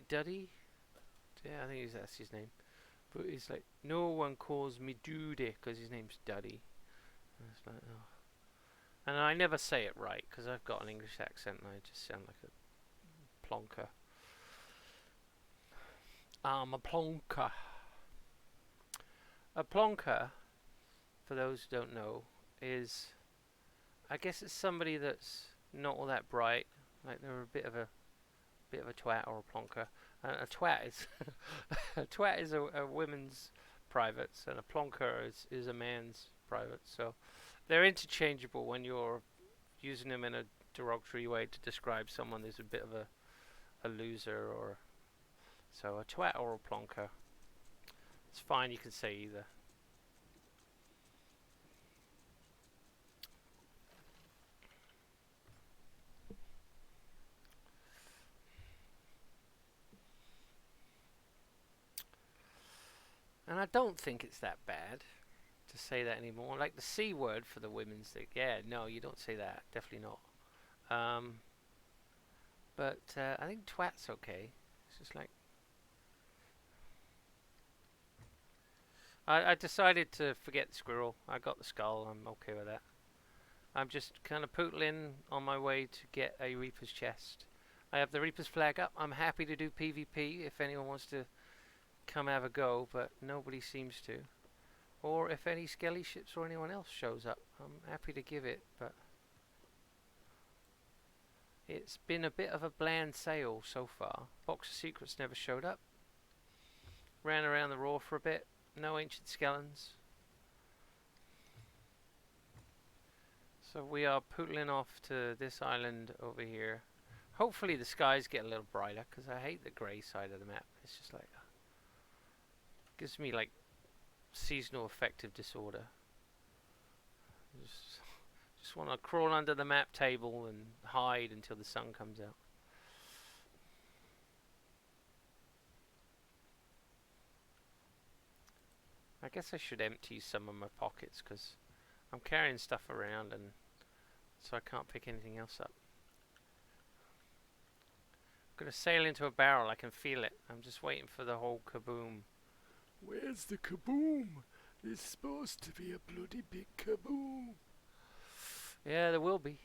Duddy. Yeah, I think that's his name. But he's like, no one calls me Doody because his name's Duddy. And it's like, oh. And I never say it right because I've got an English accent and I just sound like a plonker. I'm a plonker. A plonker, for those who don't know, is, I guess it's somebody that's not all that bright, like they're a bit of a twat or a plonker. And a twat is a twat is a women's privates, and a plonker is a man's private. So they're interchangeable when you're using them in a derogatory way to describe someone who's a bit of a loser, or so a twat or a plonker. It's fine, you can say either. And I don't think it's that bad to say that anymore. Like the C word for the women's thing. Yeah, no, you don't say that. Definitely not. But I think twat's okay. It's just like I decided to forget the squirrel. I got the skull. I'm okay with that. I'm just kind of pootling on my way to get a Reaper's chest. I have the Reaper's flag up. I'm happy to do PvP if anyone wants to come have a go, but nobody seems to. Or if any skelly ships or anyone else shows up, I'm happy to give it, but it's been a bit of a bland sale so far. Box of Secrets never showed up. Ran around the raw for a bit. No ancient skeletons. So we are pootling off to this island over here. Hopefully the skies get a little brighter, because I hate the grey side of the map. It's just like gives me like seasonal affective disorder. Just want to crawl under the map table and hide until the sun comes out. I guess I should empty some of my pockets because I'm carrying stuff around and so I can't pick anything else up. I'm going to sail into a barrel. I can feel it. I'm just waiting for the whole kaboom. Where's the kaboom? There's supposed to be a bloody big kaboom. Yeah, there will be.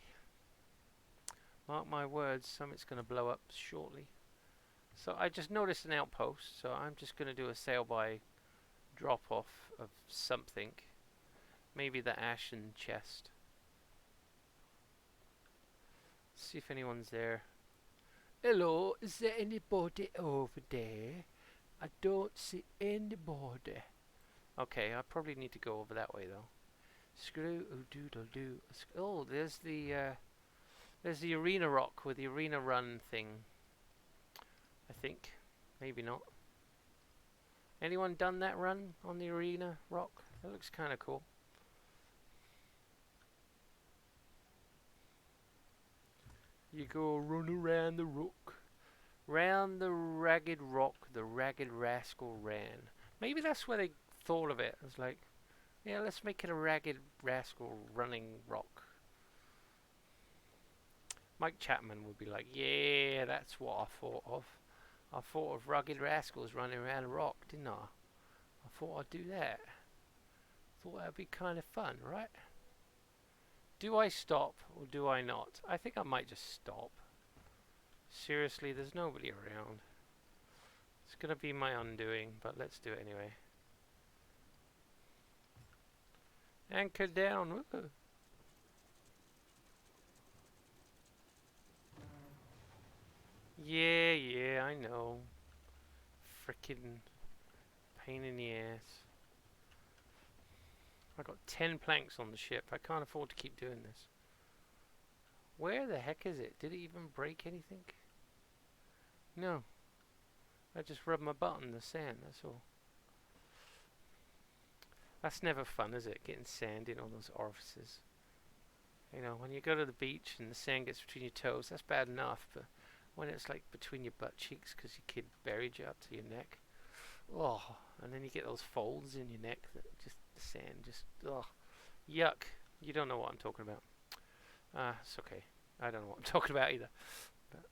Mark my words, something's going to blow up shortly. So I just noticed an outpost, so I'm just going to do a sail-by drop-off of something. Maybe the ashen chest. See if anyone's there. Hello, is there anybody over there? I don't see anybody. Okay, I probably need to go over that way though. Screw doodle doo. Oh, there's the arena rock with the arena run thing. I think, maybe not. Anyone done that run on the arena rock? That looks kind of cool. You go run around the rock. Round the ragged rock, the ragged rascal ran. Maybe that's where they thought of it. It's like, yeah, let's make it a ragged rascal running rock. Mike Chapman would be like, yeah, that's what I thought of. I thought of rugged rascals running around a rock, didn't I? I thought I'd do that. Thought that'd be kind of fun, right? Do I stop or do I not? I think I might just stop. Seriously, there's nobody around. It's gonna be my undoing, but let's do it anyway. Anchor down. Woo. Yeah, I know. Frickin' pain in the ass. I got 10 planks on the ship. I can't afford to keep doing this. Where the heck is it? Did it even break anything? No. I just rubbed my butt in the sand, that's all. That's never fun, is it? Getting sand in all those orifices. You know, when you go to the beach and the sand gets between your toes, that's bad enough, but when it's like between your butt cheeks because your kid buried you up to your neck, oh, and then you get those folds in your neck that just the sand just, oh, yuck. You don't know what I'm talking about. It's okay. I don't know what I'm talking about either. But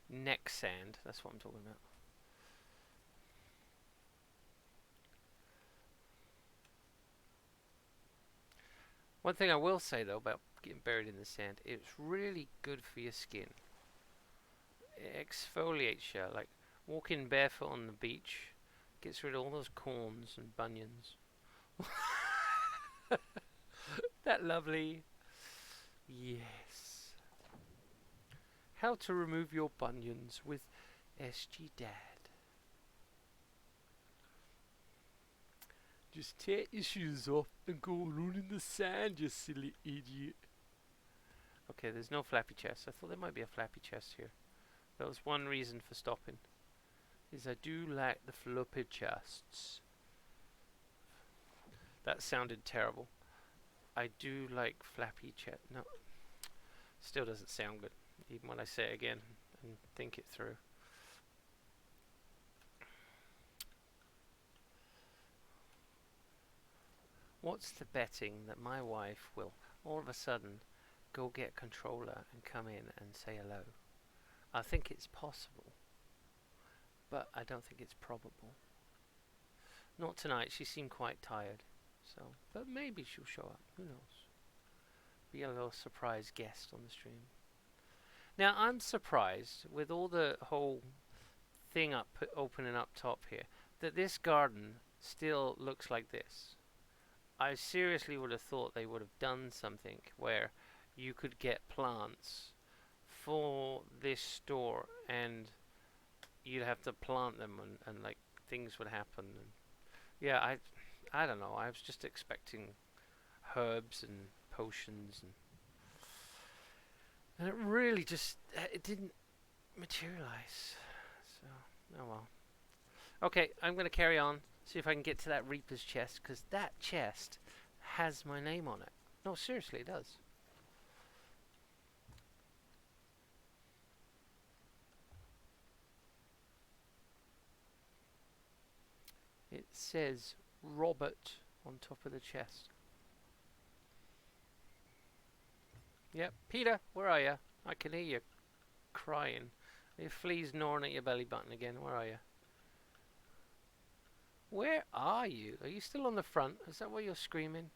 neck sand, that's what I'm talking about. One thing I will say though about getting buried in the sand, it's really good for your skin. It exfoliates you, like walking barefoot on the beach gets rid of all those corns and bunions. That lovely. Yes. How to remove your bunions with SG Dad. Just take your shoes off and go run in the sand, you silly idiot. Okay, there's no flappy chest. I thought there might be a flappy chest here. That was one reason for stopping. is I do like the floppy chests. That sounded terrible. I do like flappy chest. No, still doesn't sound good, even when I say it again and think it through. What's the betting that my wife will all of a sudden go get a controller and come in and say hello? I think it's possible, but I don't think it's probable. Not tonight. She seemed quite tired. So, but maybe she'll show up. Who knows? Be a little surprise guest on the stream. Now, I'm surprised with all the whole thing opening up top here that this garden still looks like this. I seriously would have thought they would have done something where you could get plants for this store and you'd have to plant them and like things would happen. And yeah, I don't know. I was just expecting herbs and potions and it really just it didn't materialize. So oh well. Okay, I'm gonna carry on. See if I can get to that Reaper's chest, because that chest has my name on it. No, seriously, it does. It says Robert on top of the chest. Yep, Peter, where are you? I can hear you crying. Your flea's gnawing at your belly button again. Where are you? Where are you? Are you still on the front? Is that why you're screaming?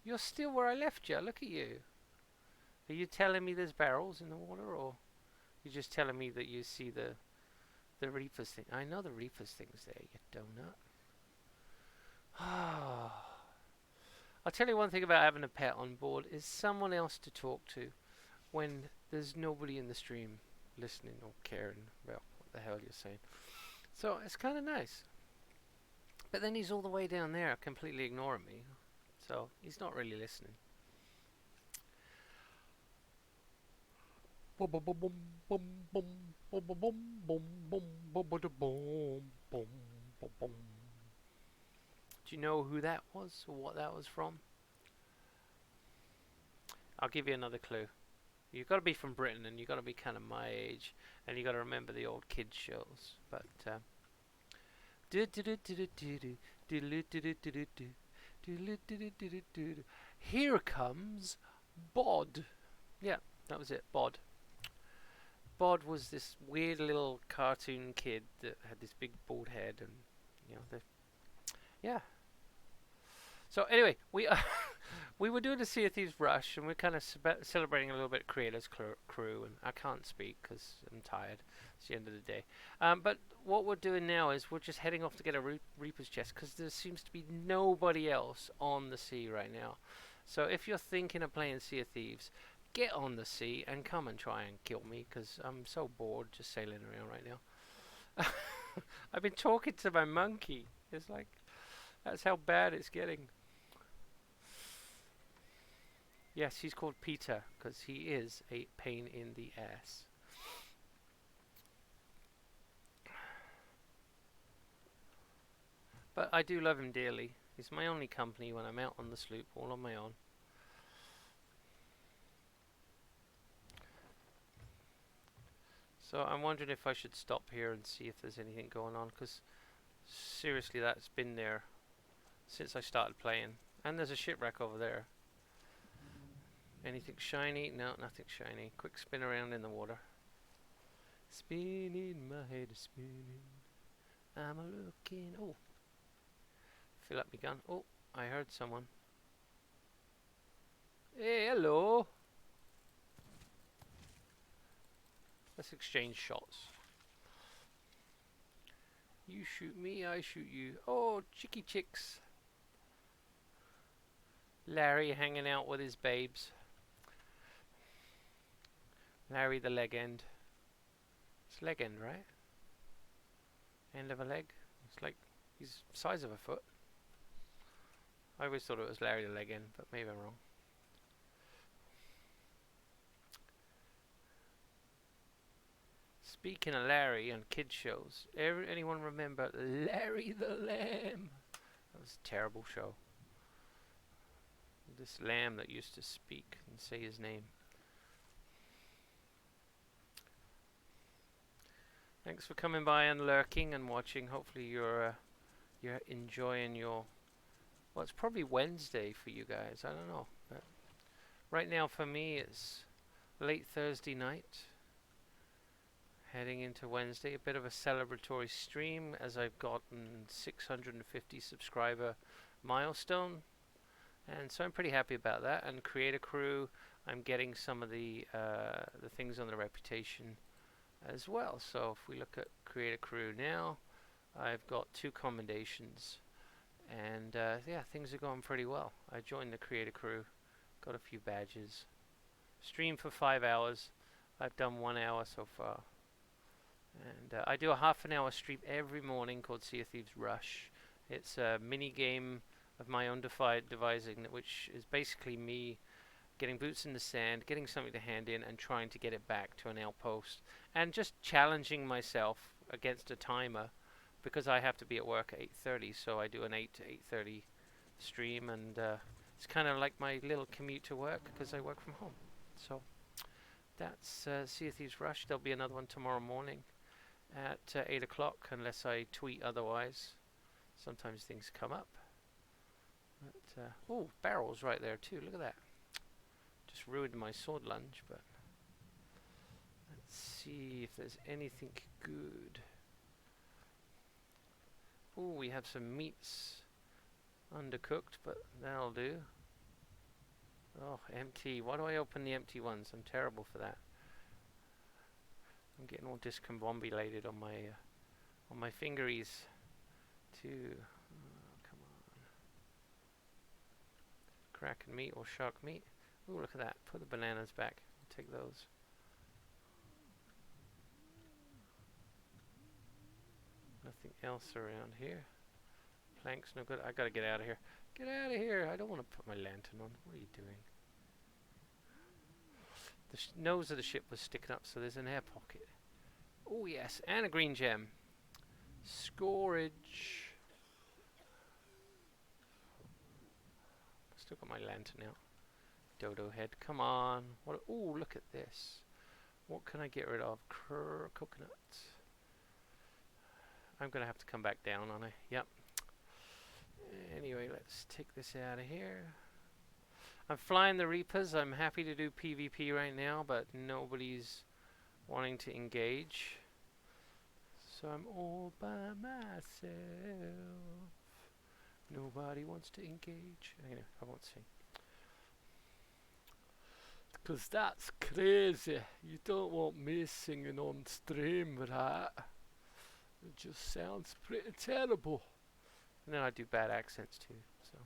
You're still where I left you. Look at you. Are you telling me there's barrels in the water, or you're just telling me that you see the Reaper's thing? I know the Reaper's thing's there, you donut. I'll tell you one thing about having a pet on board is someone else to talk to when there's nobody in the stream listening or caring about what the hell you're saying. So it's kind of nice. But then he's all the way down there completely ignoring me. So he's not really listening. Do you know who that was or what that was from? I'll give you another clue. You've got to be from Britain and you've got to be kind of my age and you've got to remember the old kids shows. But here comes Bod. Yeah, that was it, Bod. Bod was this weird little cartoon kid that had this big bald head and, you know, yeah. So anyway, we were doing a Sea of Thieves Rush, and we're kind of celebrating a little bit Creator's crew, and I can't speak because I'm tired. It's the end of the day. But what we're doing now is we're just heading off to get a Reaper's chest, because there seems to be nobody else on the sea right now. So if you're thinking of playing Sea of Thieves, get on the sea and come and try and kill me, because I'm so bored just sailing around right now. I've been talking to my monkey. It's like, that's how bad it's getting. Yes, he's called Peter because he is a pain in the ass. But I do love him dearly. He's my only company when I'm out on the sloop, all on my own. So I'm wondering if I should stop here and see if there's anything going on, because seriously, that's been there since I started playing. And there's a shipwreck over there. Anything shiny? No, nothing shiny. Quick spin around in the water. Spinning, my head is spinning. I'm a looking. Oh. Fill up my gun. Oh, I heard someone. Hey, hello. Let's exchange shots. You shoot me, I shoot you. Oh, chicky chicks. Larry hanging out with his babes. Larry the leg end. It's leg end, right? End of a leg. It's like he's the size of a foot. I always thought it was Larry the leg end, but maybe I'm wrong. Speaking of Larry and kid shows, anyone remember Larry the Lamb? That was a terrible show. This lamb that used to speak and say his name. Thanks for coming by and lurking and watching. Hopefully you're enjoying your... Well, it's probably Wednesday for you guys. I don't know. But right now for me it's late Thursday night. Heading into Wednesday. A bit of a celebratory stream as I've gotten 650 subscriber milestone. And so I'm pretty happy about that. And Creator Crew, I'm getting some of the things on the reputation as well. So if we look at Creator Crew now, I've got 2 commendations. And yeah, things are going pretty well. I joined the Creator Crew, got a few badges. Streamed for 5 hours. I've done 1 hour so far. And I do a half an hour stream every morning called Thieves Rush. It's a mini game of my own devising, which is basically me getting boots in the sand, getting something to hand in, and trying to get it back to an outpost, and just challenging myself against a timer, because I have to be at work at 8:30, so I do an 8 to 8:30 stream, and it's kind of like my little commute to work, because I work from home. So that's Thieves Rush. There'll be another one tomorrow morning at 8 o'clock, unless I tweet otherwise. Sometimes things come up. But, oh, barrels right there too. Look at that. Just ruined my sword lunge, but let's see if there's anything good. Oh, we have some meats undercooked, but that'll do. Oh, empty. Why do I open the empty ones? I'm terrible for that. I'm getting all discombobulated on my fingeries too. Kraken meat or shark meat. Ooh, look at that. Put the bananas back. I'll take those. Nothing else around here. Planks, no good. I gotta get out of here. Get out of here. I don't want to put my lantern on. What are you doing? The nose of the ship was sticking up, so there's an air pocket. Oh, yes. And a green gem. Scorage. Still got my lantern out. Dodo head, come on. What? Oh, look at this. What can I get rid of? Coconuts. I'm gonna have to come back down, aren't I? Yep. Anyway, let's take this out of here. I'm flying the Reapers. I'm happy to do PvP right now, but nobody's wanting to engage. So I'm all by myself. Nobody wants to engage. Anyway, I won't sing. Because that's crazy. You don't want me singing on stream, right? It just sounds pretty terrible. And then I do bad accents too. So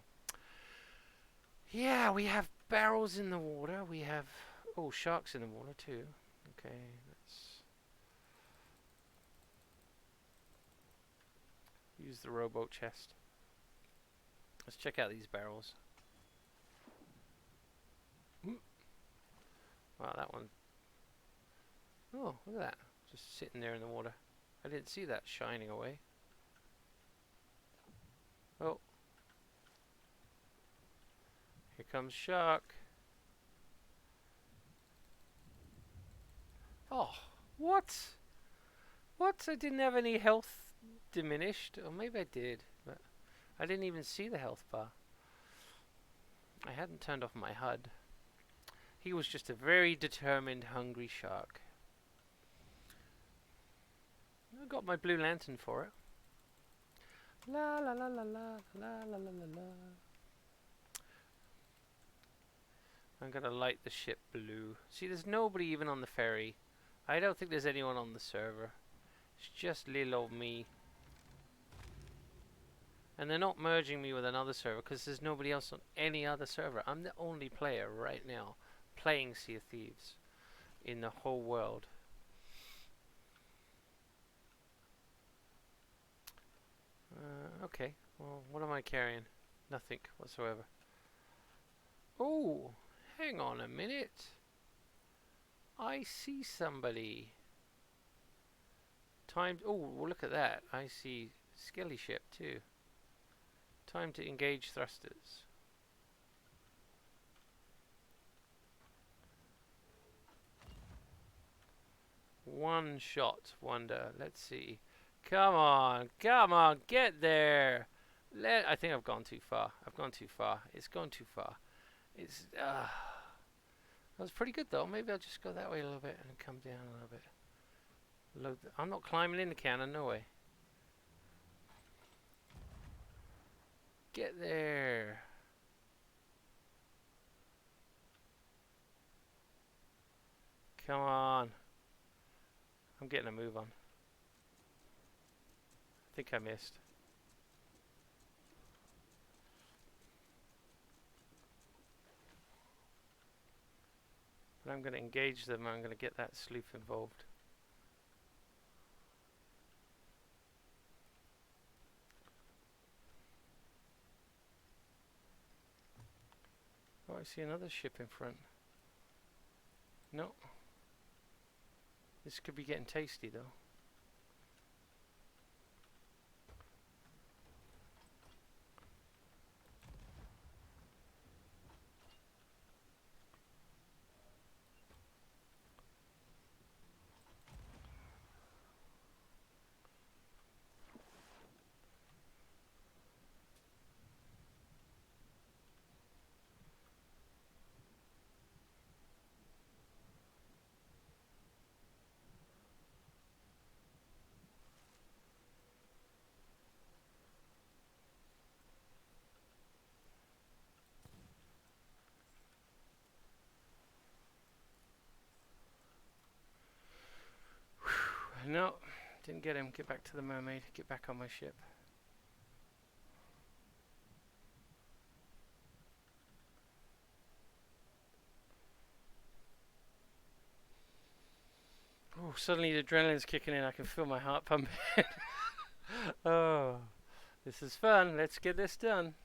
yeah, we have barrels in the water. We have sharks in the water too. Okay, let's use the rowboat chest. Let's check out these barrels. Wow, that one. Oh, look at that. Just sitting there in the water. I didn't see that shining away. Oh. Here comes shark. Oh, what? What? I didn't have any health diminished. Or maybe I did, but I didn't even see the health bar. I hadn't turned off my HUD. He was just a very determined, hungry shark. I got my blue lantern for it. La la la la la la la la la la. I'm gonna light the ship blue. See, there's nobody even on the ferry. I don't think there's anyone on the server. It's just little old me. And they're not merging me with another server because there's nobody else on any other server. I'm the only player right now playing Sea of Thieves in the whole world. Okay, well, what am I carrying? Nothing whatsoever. Oh, hang on a minute. I see somebody. Time. Oh, well, look at that. I see skelly ship too. Time to engage thrusters. One shot wonder. Let's see. Come on, come on, get there. I think I've gone too far. I've gone too far. It's gone too far. It's. That was pretty good though. Maybe I'll just go that way a little bit and come down a little bit. I'm not climbing in the cannon. No way. Get there. Come on. I'm getting a move on. I think I missed. But I'm going to engage them. I'm going to get that sloop involved. Oh, I see another ship in front. No. This could be getting tasty though. No, didn't get him. Get back to the mermaid. Get back on my ship. Oh, suddenly the adrenaline's kicking in. I can feel my heart pumping. Oh, this is fun. Let's get this done.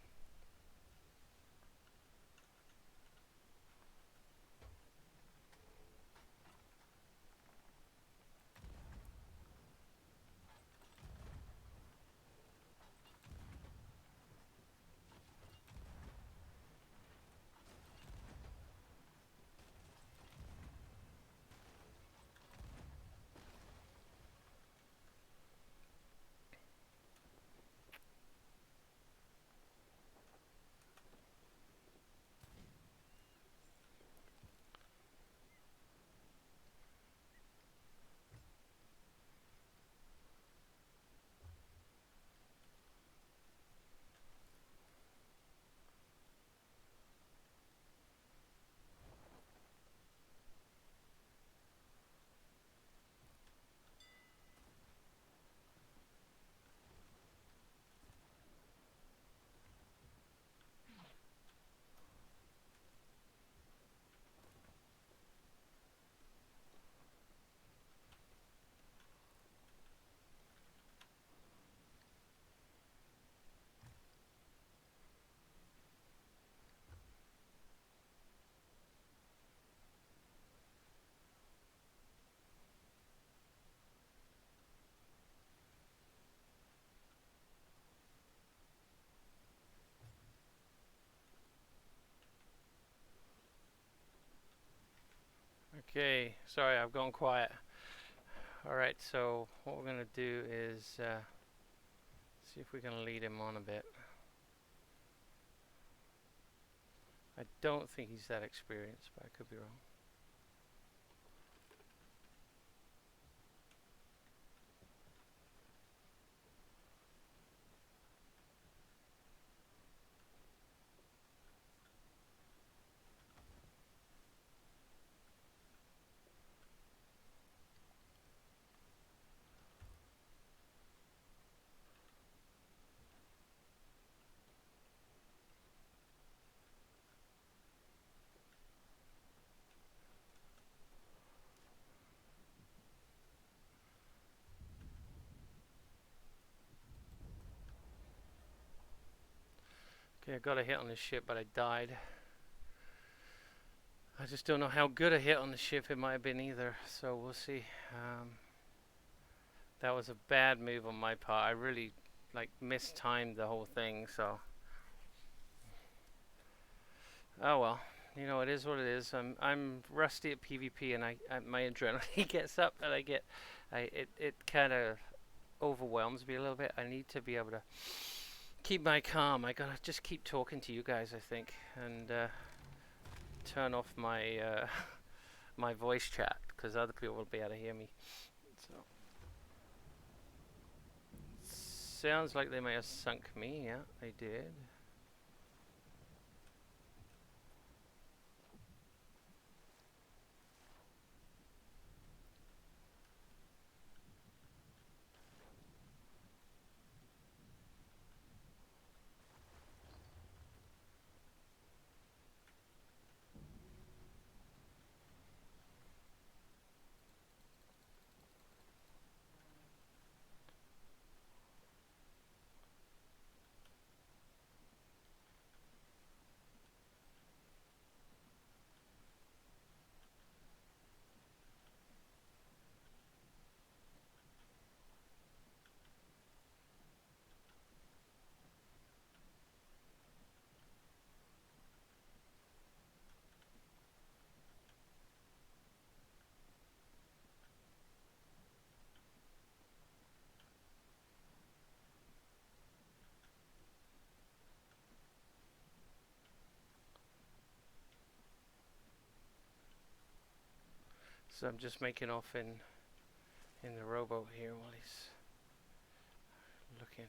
Okay, sorry, I've gone quiet. Alright, so what we're going to do is see if we can lead him on a bit. I don't think he's that experienced, but I could be wrong. Okay, I got a hit on the ship, but I died. I just don't know how good a hit on the ship it might have been either, so we'll see. That was a bad move on my part. I really like mistimed the whole thing. So, oh well. You know, it is what it is. I'm rusty at PvP, and my adrenaline gets up, and it kind of overwhelms me a little bit. I need to be able to keep my calm. I gotta just keep talking to you guys, I think, and turn off my my voice chat because other people will be able to hear me. So sounds like they may have sunk me. Yeah, they did. So I'm just making off in the rowboat here while he's looking.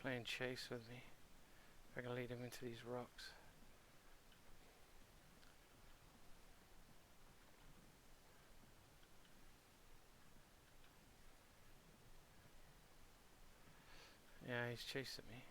Playing chase with me. I can lead him into these rocks. Yeah, he's chasing me.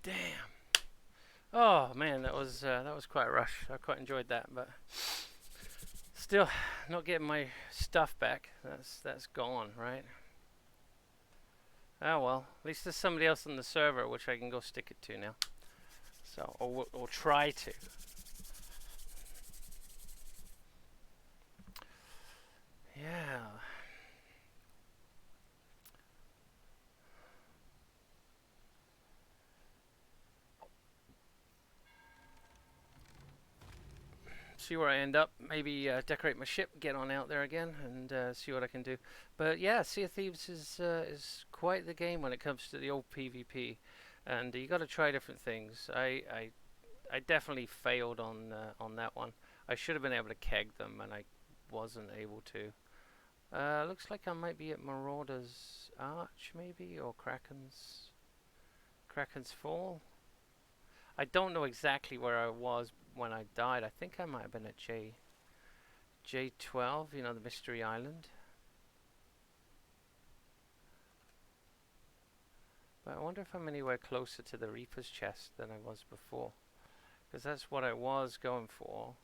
Damn. Oh man, that was quite a rush. I quite enjoyed that, but still not getting my stuff back. That's gone, right? Oh well, at least there's somebody else on the server which I can go stick it to now. So, or try to. Yeah. see where I end up. Maybe decorate my ship, get on out there again, and see what I can do. But yeah, Sea of Thieves is quite the game when it comes to the old PvP, and you got to try different things. I definitely failed on that one. I should have been able to keg them, and I wasn't able to. Looks like I might be at Marauder's Arch, maybe, or Kraken's Fall. I don't know exactly where I was when I died. I think I might have been at J12, you know, the Mystery Island. But I wonder if I'm anywhere closer to the Reaper's chest than I was before. Because that's what I was going for.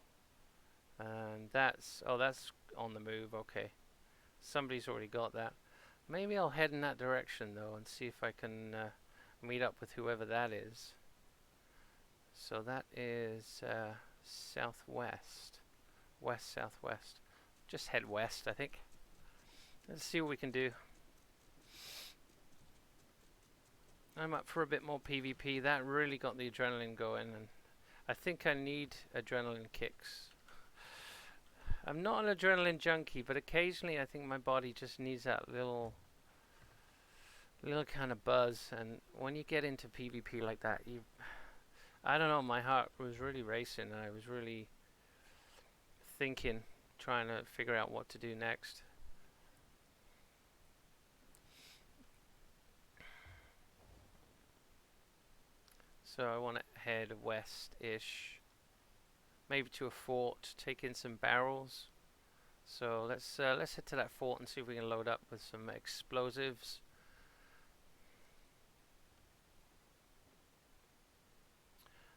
And that's on the move, okay. Somebody's already got that. Maybe I'll head in that direction though and see if I can meet up with whoever that is. So that is southwest. West, southwest. Just head west, I think. Let's see what we can do. I'm up for a bit more PvP. That really got the adrenaline going, and I think I need adrenaline kicks. I'm not an adrenaline junkie, but occasionally I think my body just needs that little kind of buzz. And when you get into PvP like that, I don't know, my heart was really racing, and I was really thinking, trying to figure out what to do next. So I want to head west-ish, maybe to a fort, take in some barrels. So let's head to that fort and see if we can load up with some explosives.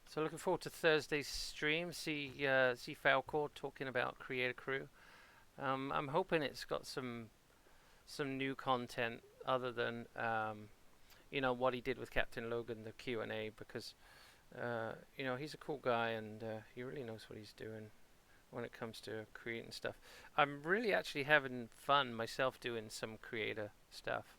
So looking forward to Thursday's stream. See Falcor talking about Creator Crew. I'm hoping it's got some new content other than you know, what he did with Captain Logan, the Q&A, because you know, he's a cool guy, and he really knows what he's doing when it comes to creating stuff. I'm really actually having fun myself doing some creator stuff.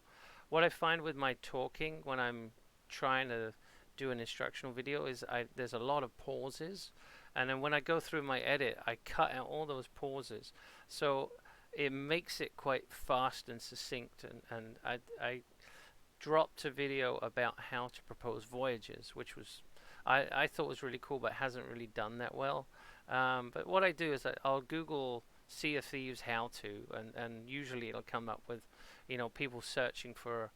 What I find with my talking when I'm trying to do an instructional video is there's a lot of pauses, and then when I go through my edit, I cut out all those pauses, so it makes it quite fast and succinct. And I dropped a video about how to propose voyages, which was I thought was really cool, but hasn't really done that well. But what I do is I'll Google Sea of Thieves how to, and usually it'll come up with, you know, people searching for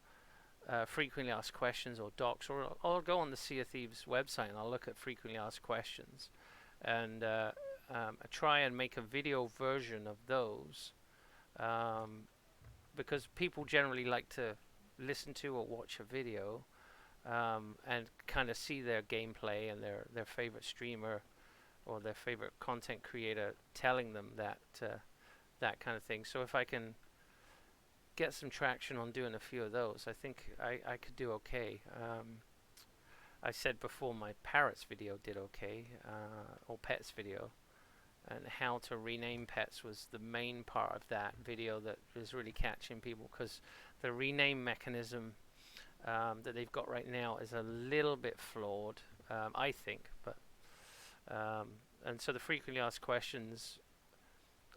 frequently asked questions or docs, or I'll go on the Sea of Thieves website and I'll look at frequently asked questions, and try and make a video version of those, because people generally like to listen to or watch a video, and kind of see their gameplay and their favorite streamer or their favorite content creator telling them that that kind of thing. So if I can get some traction on doing a few of those, I think I could do okay. I said before my parrots video did okay, or pets video, and how to rename pets was the main part of that video that is really catching people, because the rename mechanism that they've got right now is a little bit flawed, I think. But and so the frequently asked questions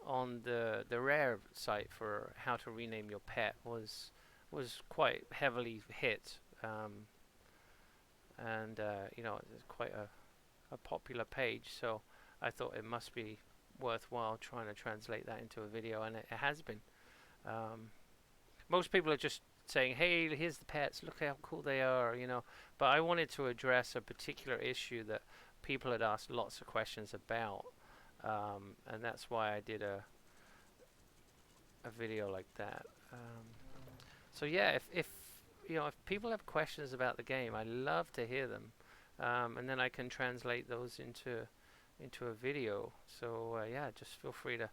on the rare site for how to rename your pet was quite heavily hit, and you know, it's quite a popular page. So I thought it must be worthwhile trying to translate that into a video, and it has been. Most people are just saying, hey, here's the pets, look how cool they are, you know. But I wanted to address a particular issue that people had asked lots of questions about, and that's why I did a video like that. So yeah, if you know, if people have questions about the game, I love to hear them, and then I can translate those into a video. So yeah, just feel free to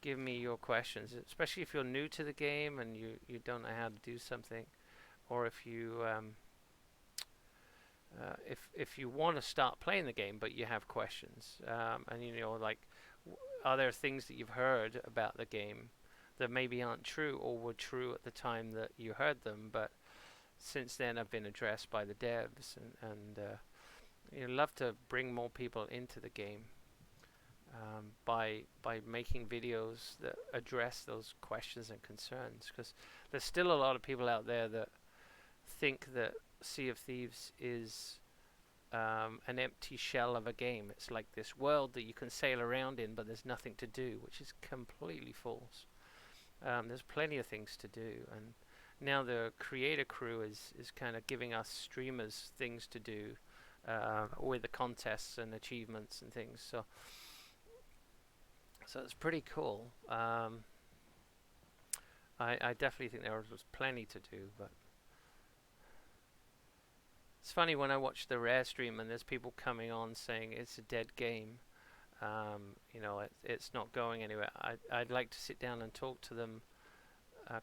give me your questions, especially if you're new to the game and you don't know how to do something, or if you if you want to start playing the game but you have questions, and you know, like, are there things that you've heard about the game that maybe aren't true or were true at the time that you heard them, but since then have been addressed by the devs, and you know, love to bring more people into the game. by making videos that address those questions and concerns. Because there's still a lot of people out there that think that Sea of Thieves is an empty shell of a game. It's like this world that you can sail around in, but there's nothing to do, which is completely false. There's plenty of things to do, and now the creator crew is kind of giving us streamers things to do with the contests and achievements and things. So it's pretty cool. I definitely think there was plenty to do, but it's funny when I watch the Rare stream and there's people coming on saying it's a dead game. It's not going anywhere. I'd like to sit down and talk to them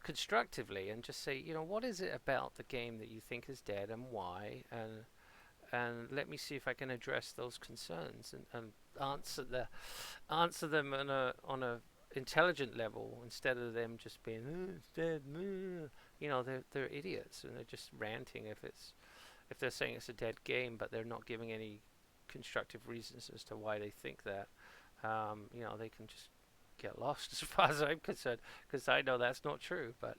constructively and just say, what is it about the game that you think is dead and why, and let me see if I can address those concerns and answer them on a intelligent level instead of them just being it's dead. They're idiots and they're just ranting if they're saying it's a dead game, but they're not giving any constructive reasons as to why they think that. They can just get lost as far as I'm concerned, because I know that's not true. But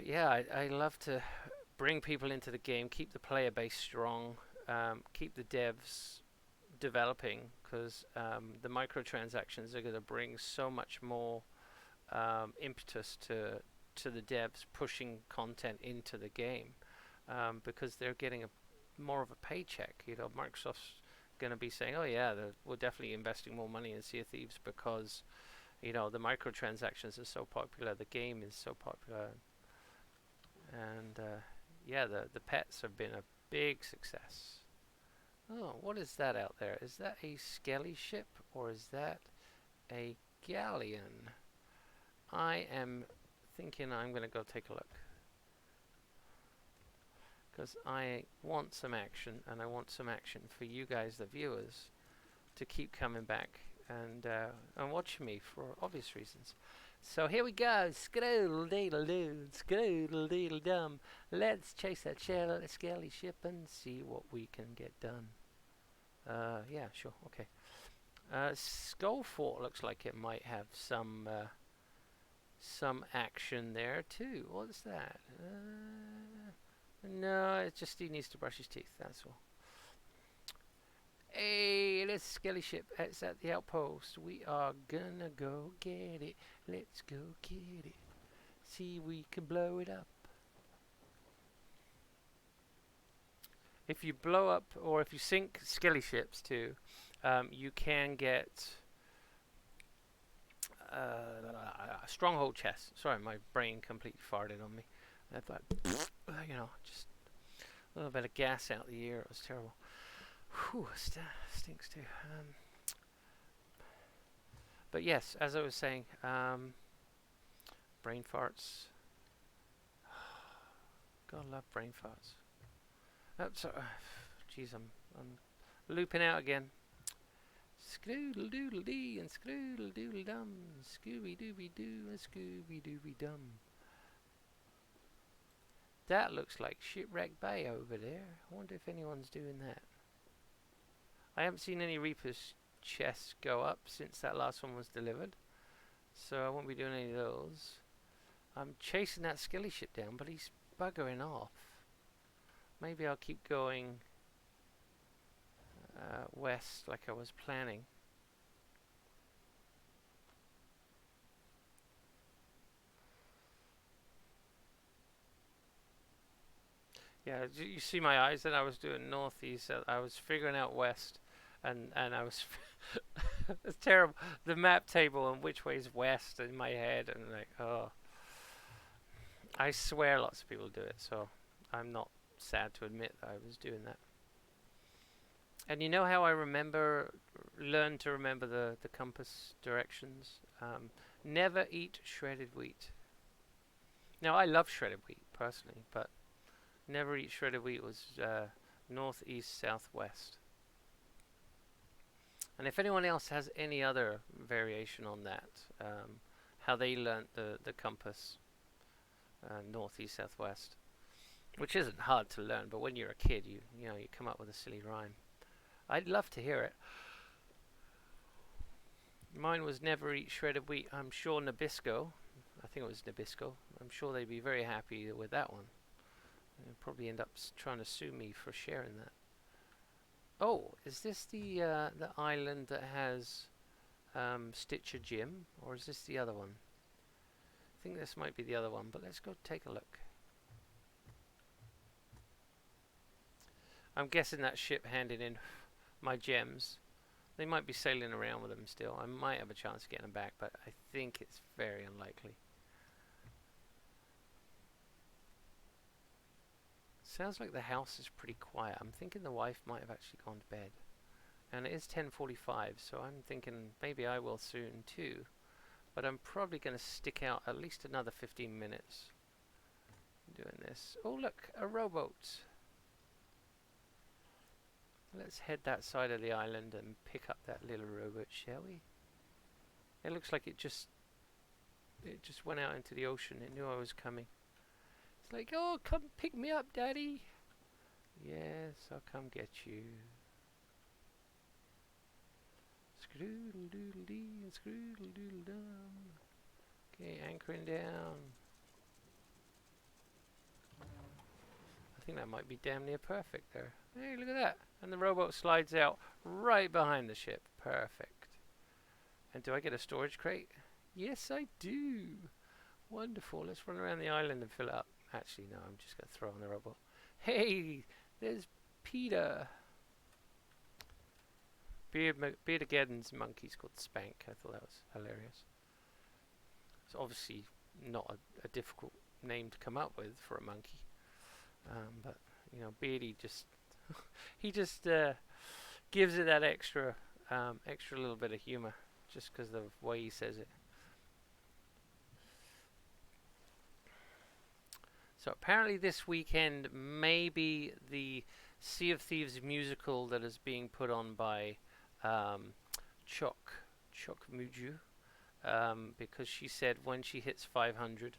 yeah, I love to bring people into the game, keep the player base strong, keep the devs developing, because the microtransactions are going to bring so much more impetus to the devs pushing content into the game, because they're getting more of a paycheck. Microsoft's going to be saying, oh yeah, we're definitely investing more money in Sea of Thieves because the microtransactions are so popular, the game is so popular, and yeah, the pets have been a big success. Oh, what is that out there? Is that a skelly ship or is that a galleon? I am thinking I'm going to go take a look, because I want some action, and I want some action for you guys, the viewers, to keep coming back and watching me for obvious reasons. So here we go, skroodle-deedle-doo, skroodle-deedle-dum. Let's chase that skelly ship and see what we can get done. Yeah, sure, okay. Skullfort looks like it might have some action there too. What's that? No, it's just he needs to brush his teeth, that's all. Hey, this skelly ship, it's at the outpost. We are gonna go get it. Let's go get it. See if we can blow it up. If you blow up, or if you sink skelly ships too, you can get stronghold chests. Sorry, my brain completely farted on me. I thought, just a little bit of gas out the ear. It was terrible. Whew, stinks too. But yes, as I was saying, brain farts. God, I love brain farts. Jeez, I'm looping out again. Scroodle-doodle-dee and scroodle-doodle-dum, Scooby-Dooby-Doo and Scooby-Dooby-Dum. That looks like Shipwreck Bay over there. I wonder if anyone's doing that. I haven't seen any Reaper's chests go up since that last one was delivered, so I won't be doing any of those. I'm chasing that skelly ship down, but he's buggering off. Maybe I'll keep going west like I was planning. Yeah, you see my eyes, and I was doing northeast. I was figuring out west, and I was it's terrible. The map table and which way is west in my head, and like, oh, I swear lots of people do it, so I'm not sad to admit that I was doing that. And you know how I learn to remember the compass directions? Never eat shredded wheat. Now, I love shredded wheat, personally, but never eat shredded wheat was northeast, southwest. And if anyone else has any other variation on that, how they learnt the compass, northeast, southwest, which isn't hard to learn, but when you're a kid, you come up with a silly rhyme. I'd love to hear it. Mine was never eat shredded wheat. I'm sure Nabisco, I think it was Nabisco, I'm sure they'd be very happy with that one. They'll probably end up trying to sue me for sharing that. Oh, is this the island that has Stitcher Jim, or is this the other one? I think this might be the other one, but let's go take a look. I'm guessing that ship handing in my gems. They might be sailing around with them still. I might have a chance of getting them back, but I think it's very unlikely. Sounds like the house is pretty quiet. I'm thinking the wife might have actually gone to bed. And it is 10:45, so I'm thinking maybe I will soon too. But I'm probably going to stick out at least another 15 minutes doing this. Oh look, a rowboat. Let's head that side of the island and pick up that little rowboat, shall we? It looks like it just went out into the ocean. It knew I was coming. It's like, oh, come pick me up, Daddy. Yes, I'll come get you. Scroodle-doodle-dee and scroodle-doodle-dum. Okay, anchoring down. I think that might be damn near perfect there. Hey, look at that. And the rowboat slides out right behind the ship. Perfect. And do I get a storage crate? Yes, I do. Wonderful. Let's run around the island and fill it up. Actually, no, I'm just going to throw on the rowboat. Hey, there's Peter. Beardageddon's monkey's called Spank. I thought that was hilarious. It's obviously not a difficult name to come up with for a monkey. But, you know, Beardy just... he just gives it that extra little bit of humor just because of the way he says it. So apparently this weekend may be the Sea of Thieves musical that is being put on by Chok Muju, because she said when she hits 500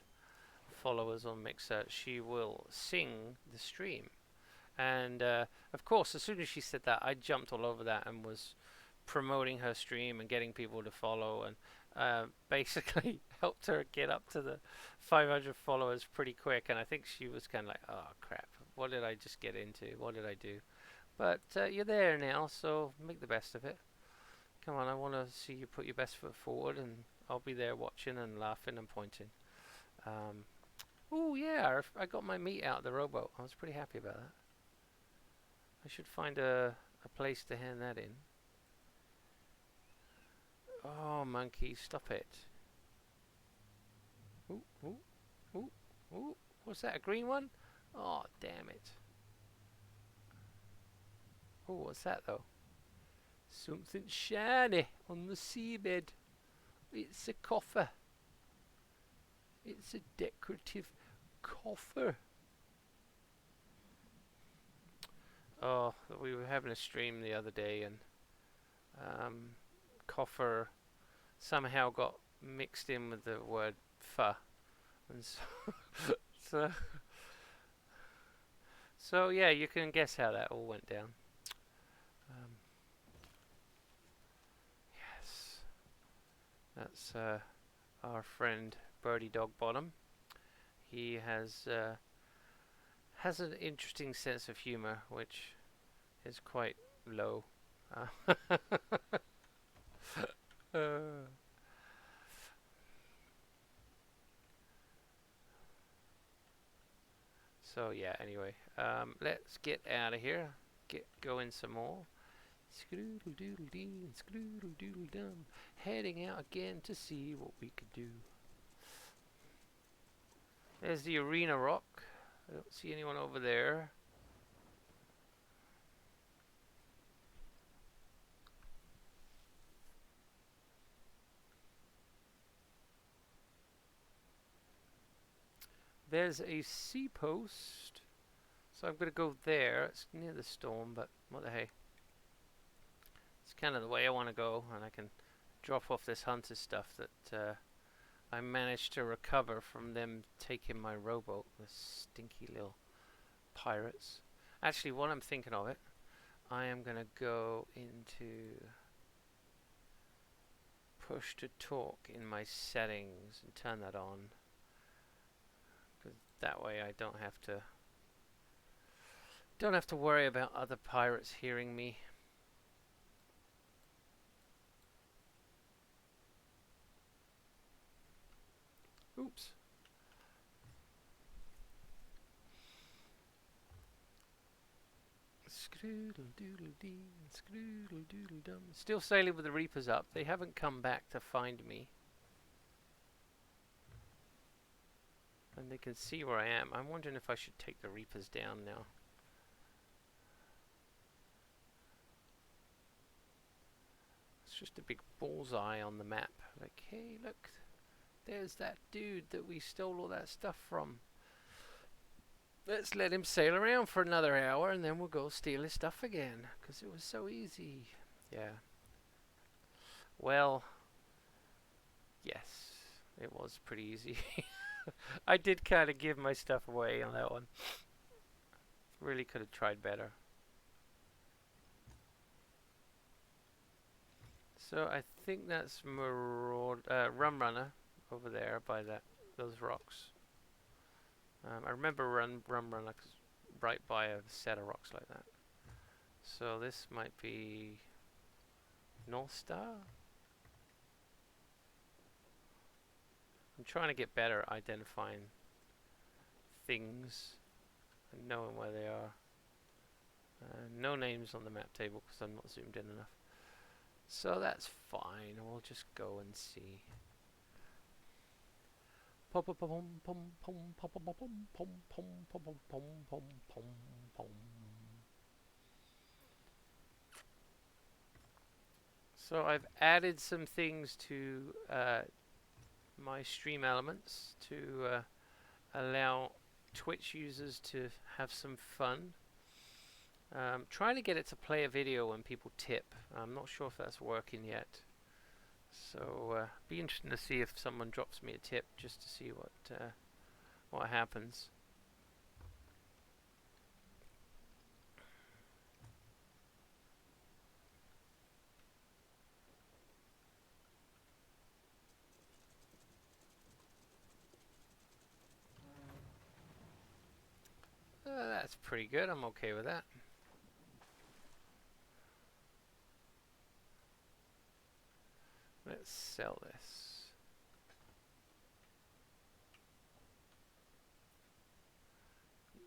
followers on Mixer, she will sing the stream. And of course, as soon as she said that, I jumped all over that and was promoting her stream and getting people to follow, and basically helped her get up to the 500 followers pretty quick. And I think she was kind of like, oh crap, what did I just get into? What did I do? But you're there now, so make the best of it. Come on, I want to see you put your best foot forward, and I'll be there watching and laughing and pointing. Oh yeah, I got my meat out of the rowboat. I was pretty happy about that. I should find a place to hand that in. Oh, monkey, stop it. Ooh, ooh, ooh, ooh. What's that, a green one? Oh, damn it. Oh, what's that, though? Something shiny on the seabed. It's a coffer. It's a decorative coffer. Oh, we were having a stream the other day, and coffer somehow got mixed in with the word pho, and so yeah, you can guess how that all went down. Yes, that's our friend Birdie Dog Bottom. He has an interesting sense of humor, which is quite low. So yeah, anyway, let's get out of here. Get going some more. Skroodle doodle dee and skroodle doodle dum. Heading out again to see what we could do. There's the arena rock. I don't see anyone over there. There's a seapost, so I'm going to go there. It's near the storm, but what the hey. It's kind of the way I want to go, and I can drop off this hunter stuff that I managed to recover from them taking my rowboat, the stinky little pirates. Actually, while I'm thinking of it, I am going to go into push to talk in my settings and turn that on. Because that way I don't have to worry about other pirates hearing me. Oops. Scroodle-doodle-dee, scroodle-doodle-dum. Still sailing with the Reapers up. They haven't come back to find me. And they can see where I am. I'm wondering if I should take the Reapers down now. It's just a big bullseye on the map. Like, hey, look. There's that dude that we stole all that stuff from. Let's let him sail around for another hour and then we'll go steal his stuff again. Because it was so easy. Yeah. Well, yes. It was pretty easy. I did kind of give my stuff away on that one. Really could have tried better. So I think that's Rum Runner over there by those rocks. I remember Rum Runner right by a set of rocks like that. So this might be North Star. I'm trying to get better at identifying things and knowing where they are. No names on the map table because I'm not zoomed in enough. So that's fine. We'll just go and see. So I've added some things to my stream elements to allow Twitch users to have some fun. Trying to get it to play a video when people tip. I'm not sure if that's working yet. So be interesting to see if someone drops me a tip just to see what happens. That's pretty good. I'm okay with that. Let's sell this.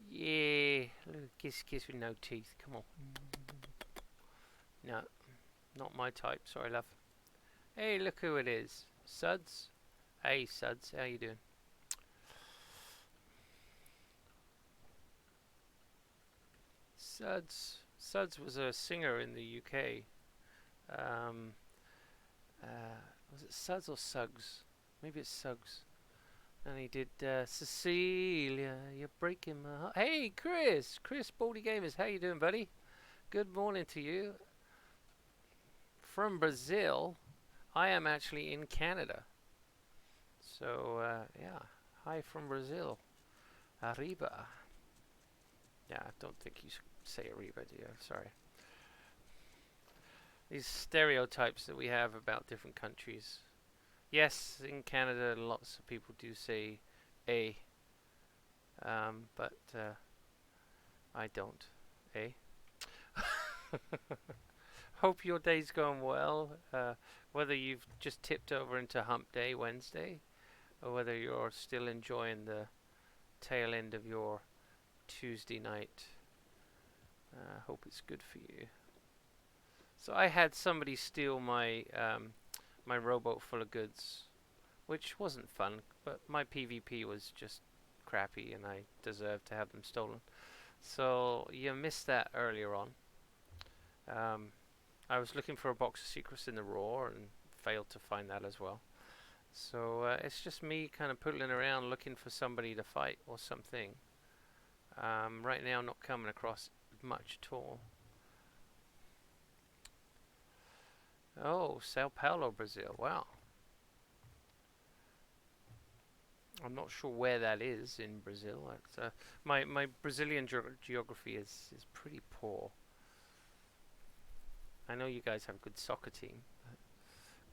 Yeah, little kiss with no teeth. Come on. No, not my type. Sorry, love. Hey, look who it is. Suds. Hey, Suds. How you doing? Suds was a singer in the UK. Was it Suds or Suggs? Maybe it's Suggs. And he did Cecilia, you're breaking my heart. Hey, Chris Baldy Gamers, how you doing, buddy? Good morning to you. From Brazil. I am actually in Canada. So, yeah. Hi from Brazil. Arriba. Yeah, I don't think you say Arriba, do you? Sorry. These stereotypes that we have about different countries. Yes, in Canada, lots of people do say A. But I don't. A. Hope your day's going well. Whether you've just tipped over into Hump Day Wednesday, or whether you're still enjoying the tail end of your Tuesday night. Hope it's good for you. So I had somebody steal my my rowboat full of goods, which wasn't fun, but my PvP was just crappy and I deserved to have them stolen. So you missed that earlier on. I was looking for a box of secrets in the Raw and failed to find that as well. So it's just me kind of poodling around looking for somebody to fight or something. Right now not coming across much at all. Oh, Sao Paulo, Brazil. Wow. I'm not sure where that is in Brazil. My Brazilian geography is pretty poor. I know you guys have a good soccer team.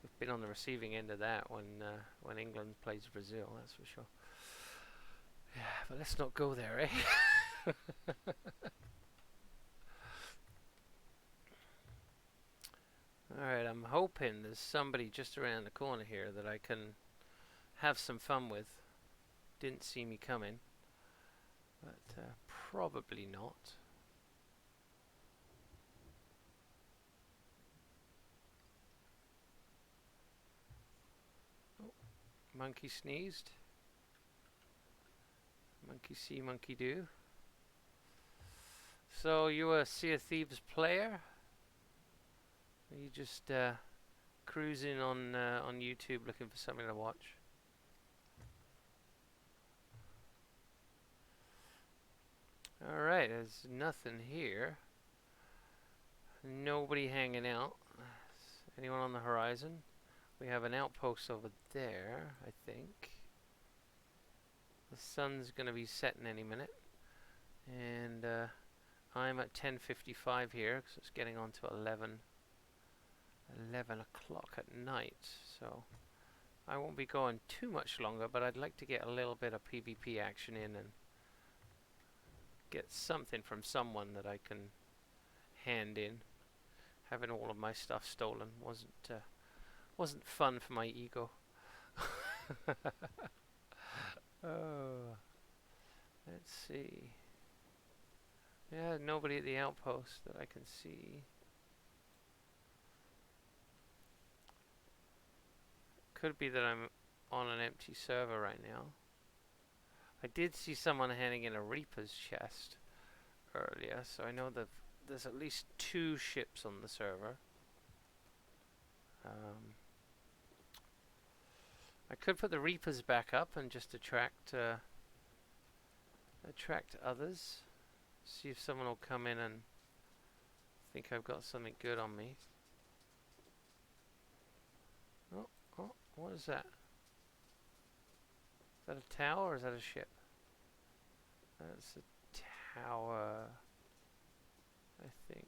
We've been on the receiving end of that when England plays Brazil, that's for sure. Yeah, but let's not go there, eh? Alright, I'm hoping there's somebody just around the corner here that I can have some fun with. Didn't see me coming, but probably not. Oh, monkey sneezed. Monkey see, monkey do. So you a Sea of Thieves player? Are you just cruising on YouTube looking for something to watch? Alright, there's nothing here. Nobody hanging out. Anyone on the horizon? We have an outpost over there, I think. The sun's going to be setting any minute. And I'm at 10:55 here because it's getting on to 11 o'clock at night. So I won't be going too much longer, but I'd like to get a little bit of PvP action in and get something from someone that I can hand in. Having all of my stuff stolen wasn't fun for my ego. Oh, let's see. Yeah, nobody at the outpost that I can see. Could be that I'm on an empty server right now. I did see someone handing in a Reaper's chest earlier, so I know that there's at least 2 ships on the server. I could put the Reapers back up and just attract others. See if someone will come in and think I've got something good on me. Oh, what is that? Is that a tower or is that a ship? That's a tower, I think.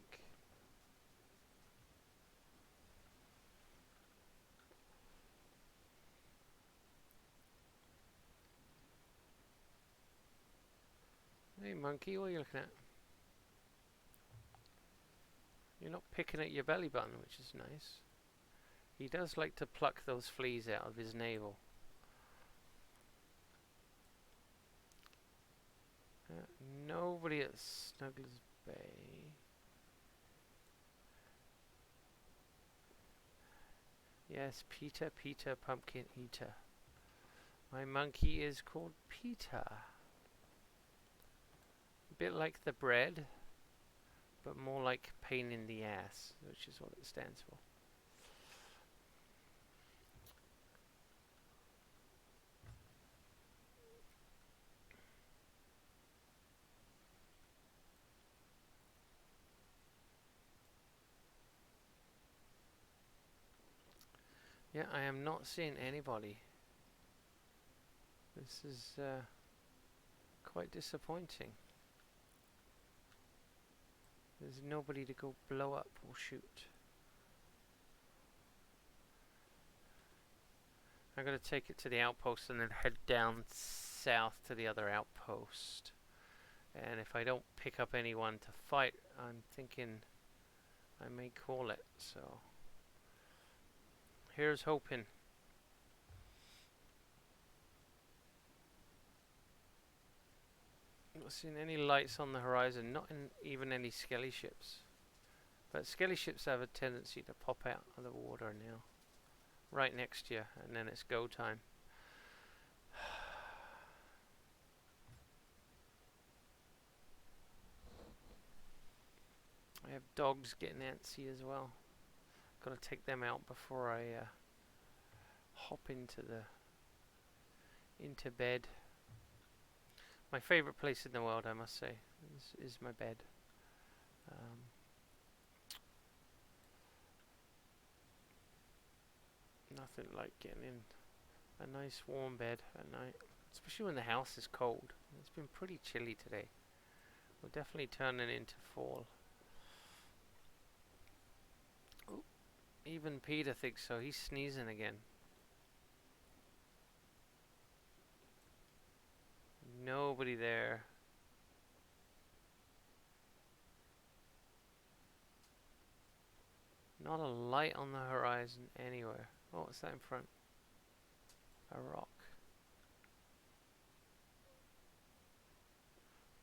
Hey monkey, what are you looking at? You're not picking at your belly button, which is nice. He does like to pluck those fleas out of his navel. Nobody at Snuggles Bay. Yes, Peter, Pumpkin Eater. My monkey is called Peter. A bit like the bread, but more like pain in the ass, which is what it stands for. Yeah, I am not seeing anybody. This is quite disappointing. There's nobody to go blow up or shoot. I'm going to take it to the outpost and then head down south to the other outpost. And if I don't pick up anyone to fight, I'm thinking I may call it. So here's hoping. Not seeing any lights on the horizon, not even any skelly ships. But skelly ships have a tendency to pop out of the water now. Right next to you, and then it's go time. I have dogs getting antsy as well. Gotta take them out before I hop into bed. My favourite place in the world, I must say, is my bed. Nothing like getting in a nice warm bed at night, especially when the house is cold. It's been pretty chilly today. We're definitely turning into fall. Even Peter thinks so. He's sneezing again. Nobody there. Not a light on the horizon anywhere. Oh, what's that in front? A rock.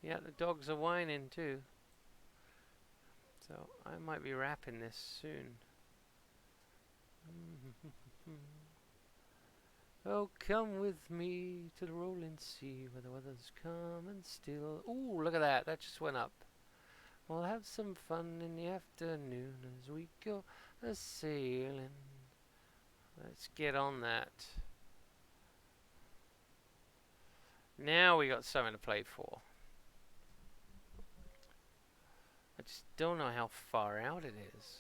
Yeah, the dogs are whining too. So I might be wrapping this soon. Oh, come with me to the rolling sea where the weather's calm and still. Ooh, look at that. That just went up. We'll have some fun in the afternoon as we go a-sailing. Let's get on that. Now we got something to play for. I just don't know how far out it is.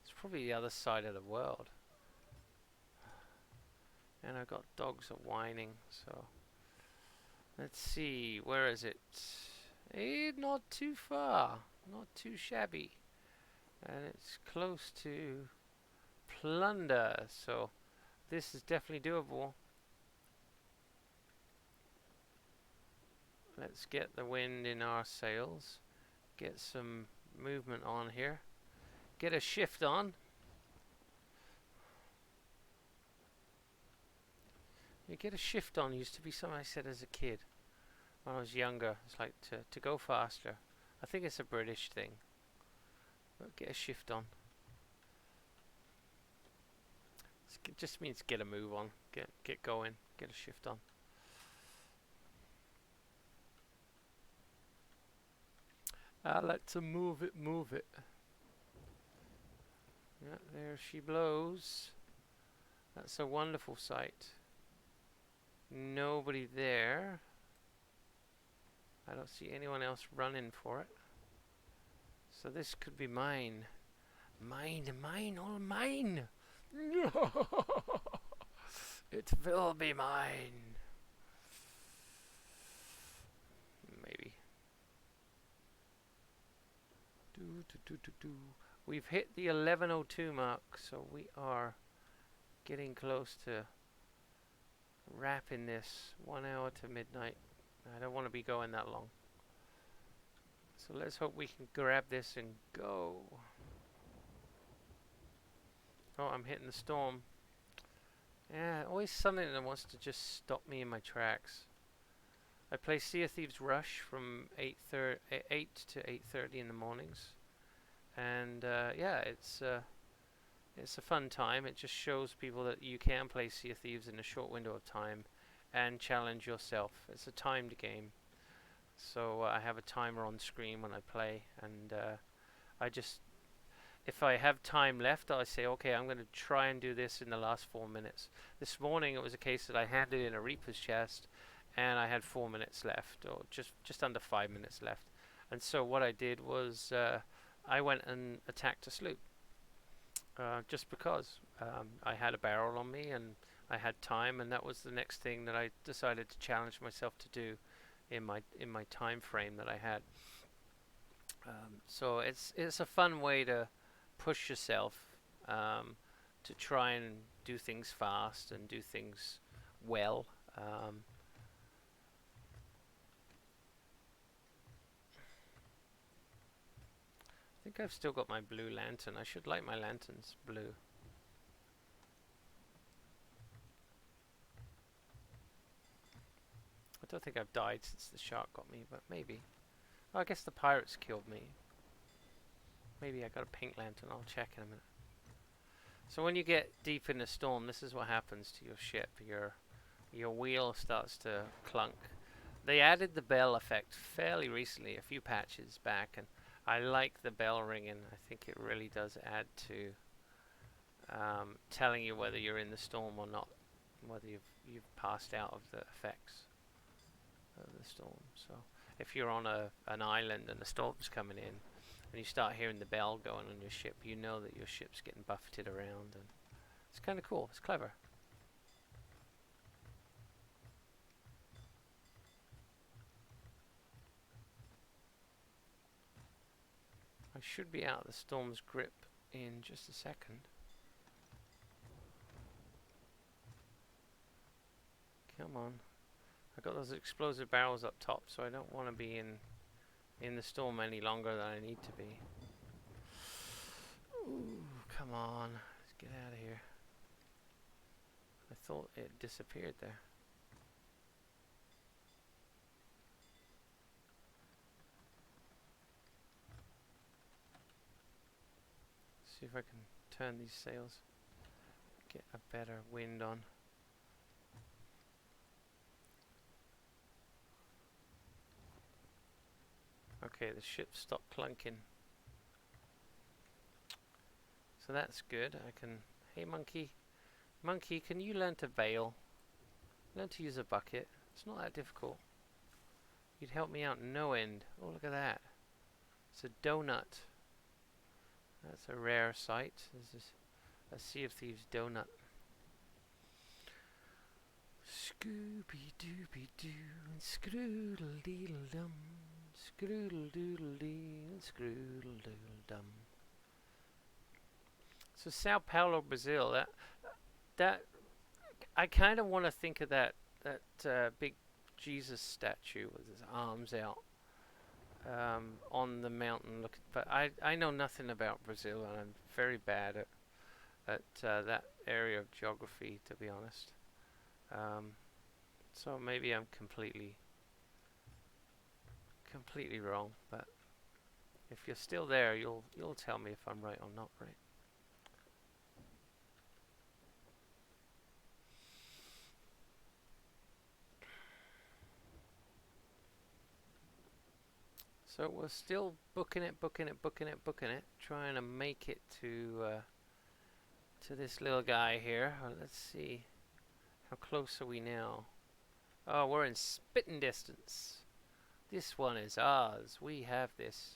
It's probably the other side of the world. And I've got dogs are whining, so let's see, where is it? Not too far, not too shabby. And it's close to Plunder, so this is definitely doable. Let's get the wind in our sails, get some movement on here, get a shift on. You get a shift on used to be something I said as a kid when I was younger. It's like to go faster. I think it's a British thing. But get a shift on. It just means get a move on. Get going. Get a shift on. I like to move it, move it. Yeah, there she blows. That's a wonderful sight. Nobody there. I don't see anyone else running for it. So this could be mine. Mine, all mine. It will be mine. Maybe. We've hit the 11:02 mark, so we are getting close to wrapping this. 1 hour to midnight. I don't want to be going that long. So let's hope we can grab this and go. Oh, I'm hitting the storm. Yeah, always something that wants to just stop me in my tracks. I play Sea of Thieves Rush from 8 to 8:30 in the mornings. And yeah, it's a fun time. It just shows people that you can play Sea of Thieves in a short window of time and challenge yourself. It's a timed game. So I have a timer on screen when I play, and I just, if I have time left, I say, okay, I'm going to try and do this in the last 4 minutes. This morning it was a case that I handed in a Reaper's chest, and I had 4 minutes left, or just under 5 minutes left. And so what I did was I went and attacked a sloop, just because I had a barrel on me and I had time, and that was the next thing that I decided to challenge myself to do in my time frame that I had. So it's a fun way to push yourself, to try and do things fast and do things well. I think I've still got my blue lantern. I should light my lanterns blue. I don't think I've died since the shark got me, but maybe. Oh, I guess the pirates killed me. Maybe I got a pink lantern. I'll check in a minute. So when you get deep in the storm, this is what happens to your ship. Your wheel starts to clunk. They added the bell effect fairly recently, a few patches back, and I like the bell ringing. I think it really does add to telling you whether you're in the storm or not, whether you've passed out of the effects of the storm. So if you're on an island and the storm's coming in, and you start hearing the bell going on your ship, you know that your ship's getting buffeted around, and it's kind of cool. It's clever. I should be out of the storm's grip in just a second. Come on. I got those explosive barrels up top, so I don't want to be in the storm any longer than I need to be. Ooh, come on. Let's get out of here. I thought it disappeared there. See if I can turn these sails. Get a better wind on. Okay, the ship stopped clunking. So that's good. I can... Hey, monkey. Monkey, can you learn to bail? Learn to use a bucket. It's not that difficult. You'd help me out no end. Oh, look at that. It's a donut. That's a rare sight. This is a Sea of Thieves donut. Scooby-Dooby-Doo and Scroodle-Deedle-Dum. Scroodle-Doodle-Dee and Scroodle-Doodle-Dum. So Sao Paulo, Brazil. That I kind of want to think of that big Jesus statue with his arms out on the mountain. Look, but I know nothing about Brazil, and I'm very bad at that area of geography, to be honest. So maybe I'm completely wrong. But if you're still there, you'll tell me if I'm right or not right. So we're still booking it, trying to make it to this little guy here. Let's see, how close are we now? Oh, we're in spitting distance. This one is ours. We have this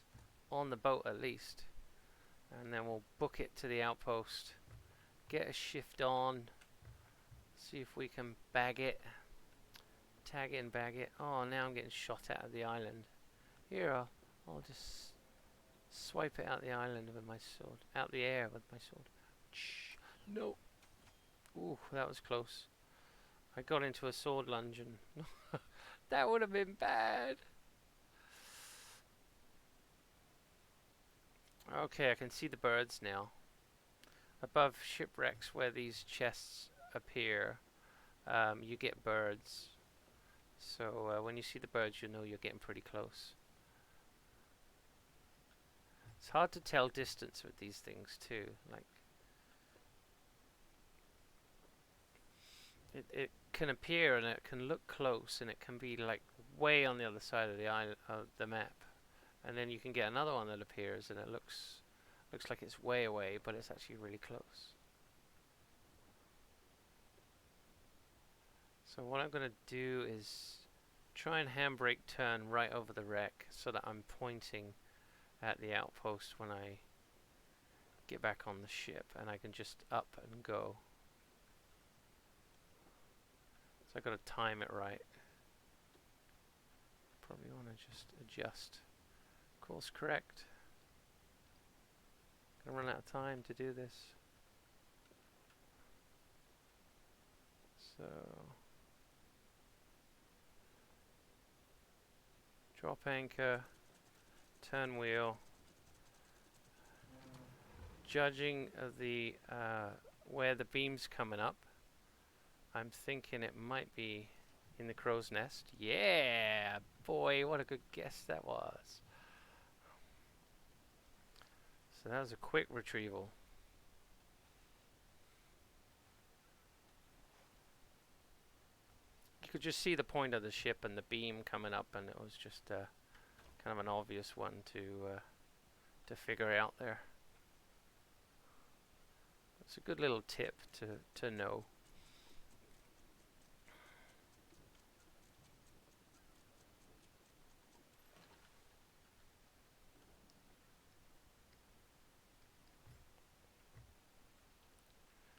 on the boat at least, and then we'll book it to the outpost. Get a shift on. See if we can bag it. Tag it and bag it. Oh, now I'm getting shot out of the island. Here, I'll just swipe it out the island with my sword. Out the air with my sword. No. Ooh, that was close. I got into a sword lunge and that would have been bad. Okay, I can see the birds now. Above shipwrecks where these chests appear, you get birds. So when you see the birds, you know you're getting pretty close. It's hard to tell distance with these things too. Like it can appear and it can look close, and it can be like way on the other side of the island of the map, and then you can get another one that appears and it looks like it's way away, but it's actually really close. So what I'm going to do is try and handbrake turn right over the wreck so that I'm pointing at the outpost when I get back on the ship, and I can just up and go. So I've got to time it right. Probably want to just adjust. Course correct. Gonna run out of time to do this. So drop anchor, turn wheel. Judging of the where the beam's coming up, I'm thinking it might be in the crow's nest. Yeah, boy, what a good guess that was. So that was a quick retrieval. You could just see the point of the ship and the beam coming up, and it was just kind of an obvious one to figure out there. It's a good little tip to know.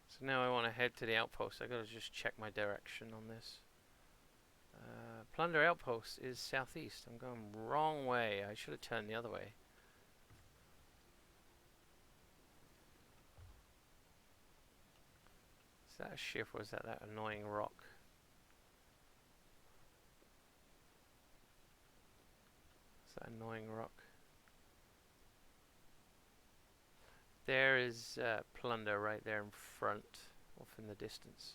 So now I want to head to the outpost. I gotta just check my direction on this. Plunder outpost is southeast. I'm going wrong way. I should have turned the other way. Is that a ship or is that annoying rock? There is plunder right there in front, off in the distance.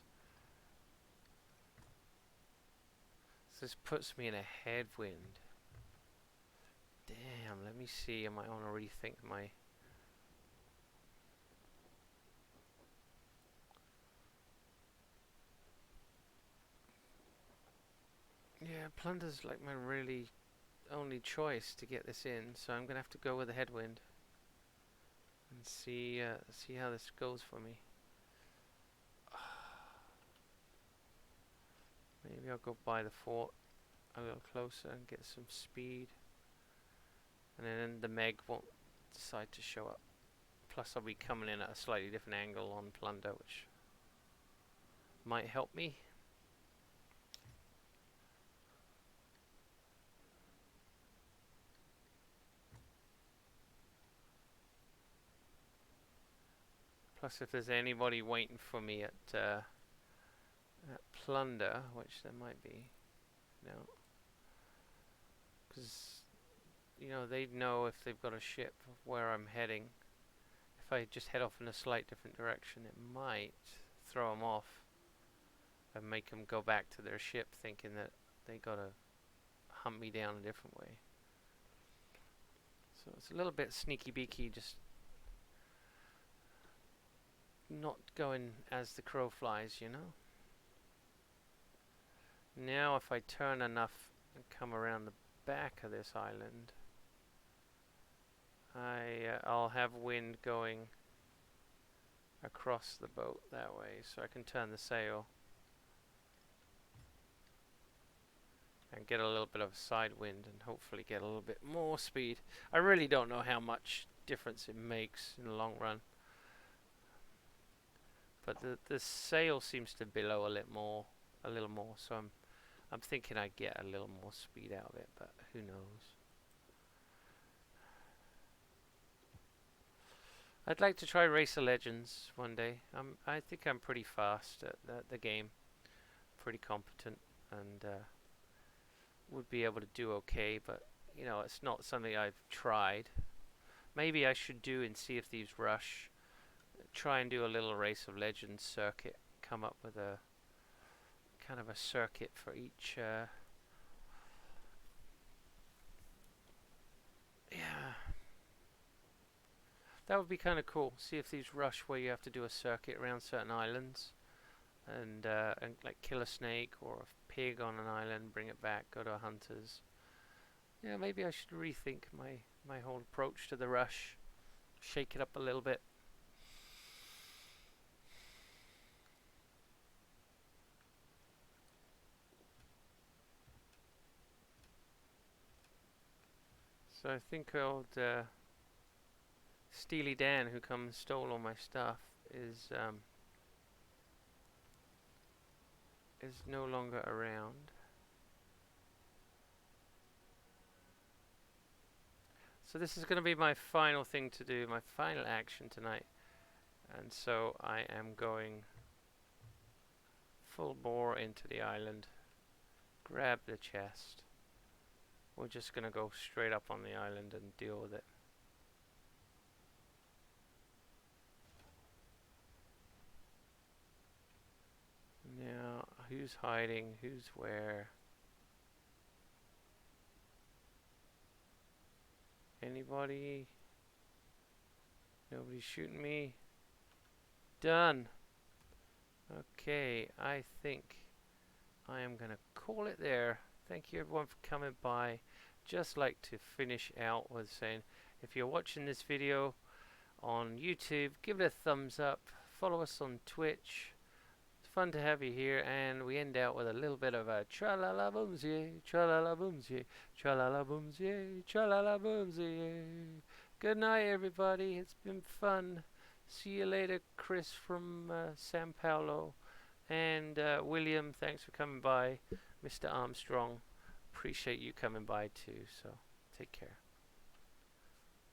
So this puts me in a headwind. Damn, let me see. I might want to rethink my... Yeah, plunder's like my really only choice to get this in, so I'm gonna have to go with the headwind and see how this goes for me. Maybe I'll go by the fort a little closer and get some speed, and then the Meg won't decide to show up. Plus I'll be coming in at a slightly different angle on plunder, which might help me. Plus if there's anybody waiting for me at plunder, which there might be, no, because you know they'd know if they've got a ship where I'm heading. If I just head off in a slight different direction, it might throw them off and make them go back to their ship thinking that they gotta hunt me down a different way. So it's a little bit sneaky beaky, just not going as the crow flies, you know. Now if I turn enough and come around the back of this island, I'll have wind going across the boat that way, so I can turn the sail and get a little bit of side wind and hopefully get a little bit more speed. I really don't know how much difference it makes in the long run, but the sail seems to billow a little more, so I'm thinking I get a little more speed out of it, but who knows. I'd like to try Race of Legends one day. I think I'm pretty fast at the game, pretty competent, and would be able to do okay, but you know, it's not something I've tried. Maybe I should do in Sea of Thieves Rush, try and do a little Race of Legends circuit, come up with a kind of a circuit for each yeah, that would be kind of cool. Sea of Thieves Rush, where you have to do a circuit around certain islands and like kill a snake or a pig on an island, bring it back, go to a hunter's. Yeah, maybe I should rethink my whole approach to the rush, shake it up a little bit. So I think old Steely Dan, who come and stole all my stuff, is no longer around. So this is going to be my final thing to do, my final action tonight. And so I am going full bore into the island, grab the chest. We're just going to go straight up on the island and deal with it. Now, who's hiding? Who's where? Anybody? Nobody's shooting me. Done. Okay, I think I am gonna call it there. Thank you everyone for coming by. Just like to finish out with saying, if you're watching this video on YouTube, give it a thumbs up. Follow us on Twitch. It's fun to have you here, and we end out with a little bit of a tra-la-la boomsy, tra-la-la boomsy, tra-la-la boomsy, tra-la-la boomsy. Good night, everybody. It's been fun. See you later, Chris from San Paulo. And William, thanks for coming by. Mr. Armstrong, appreciate you coming by too. So take care.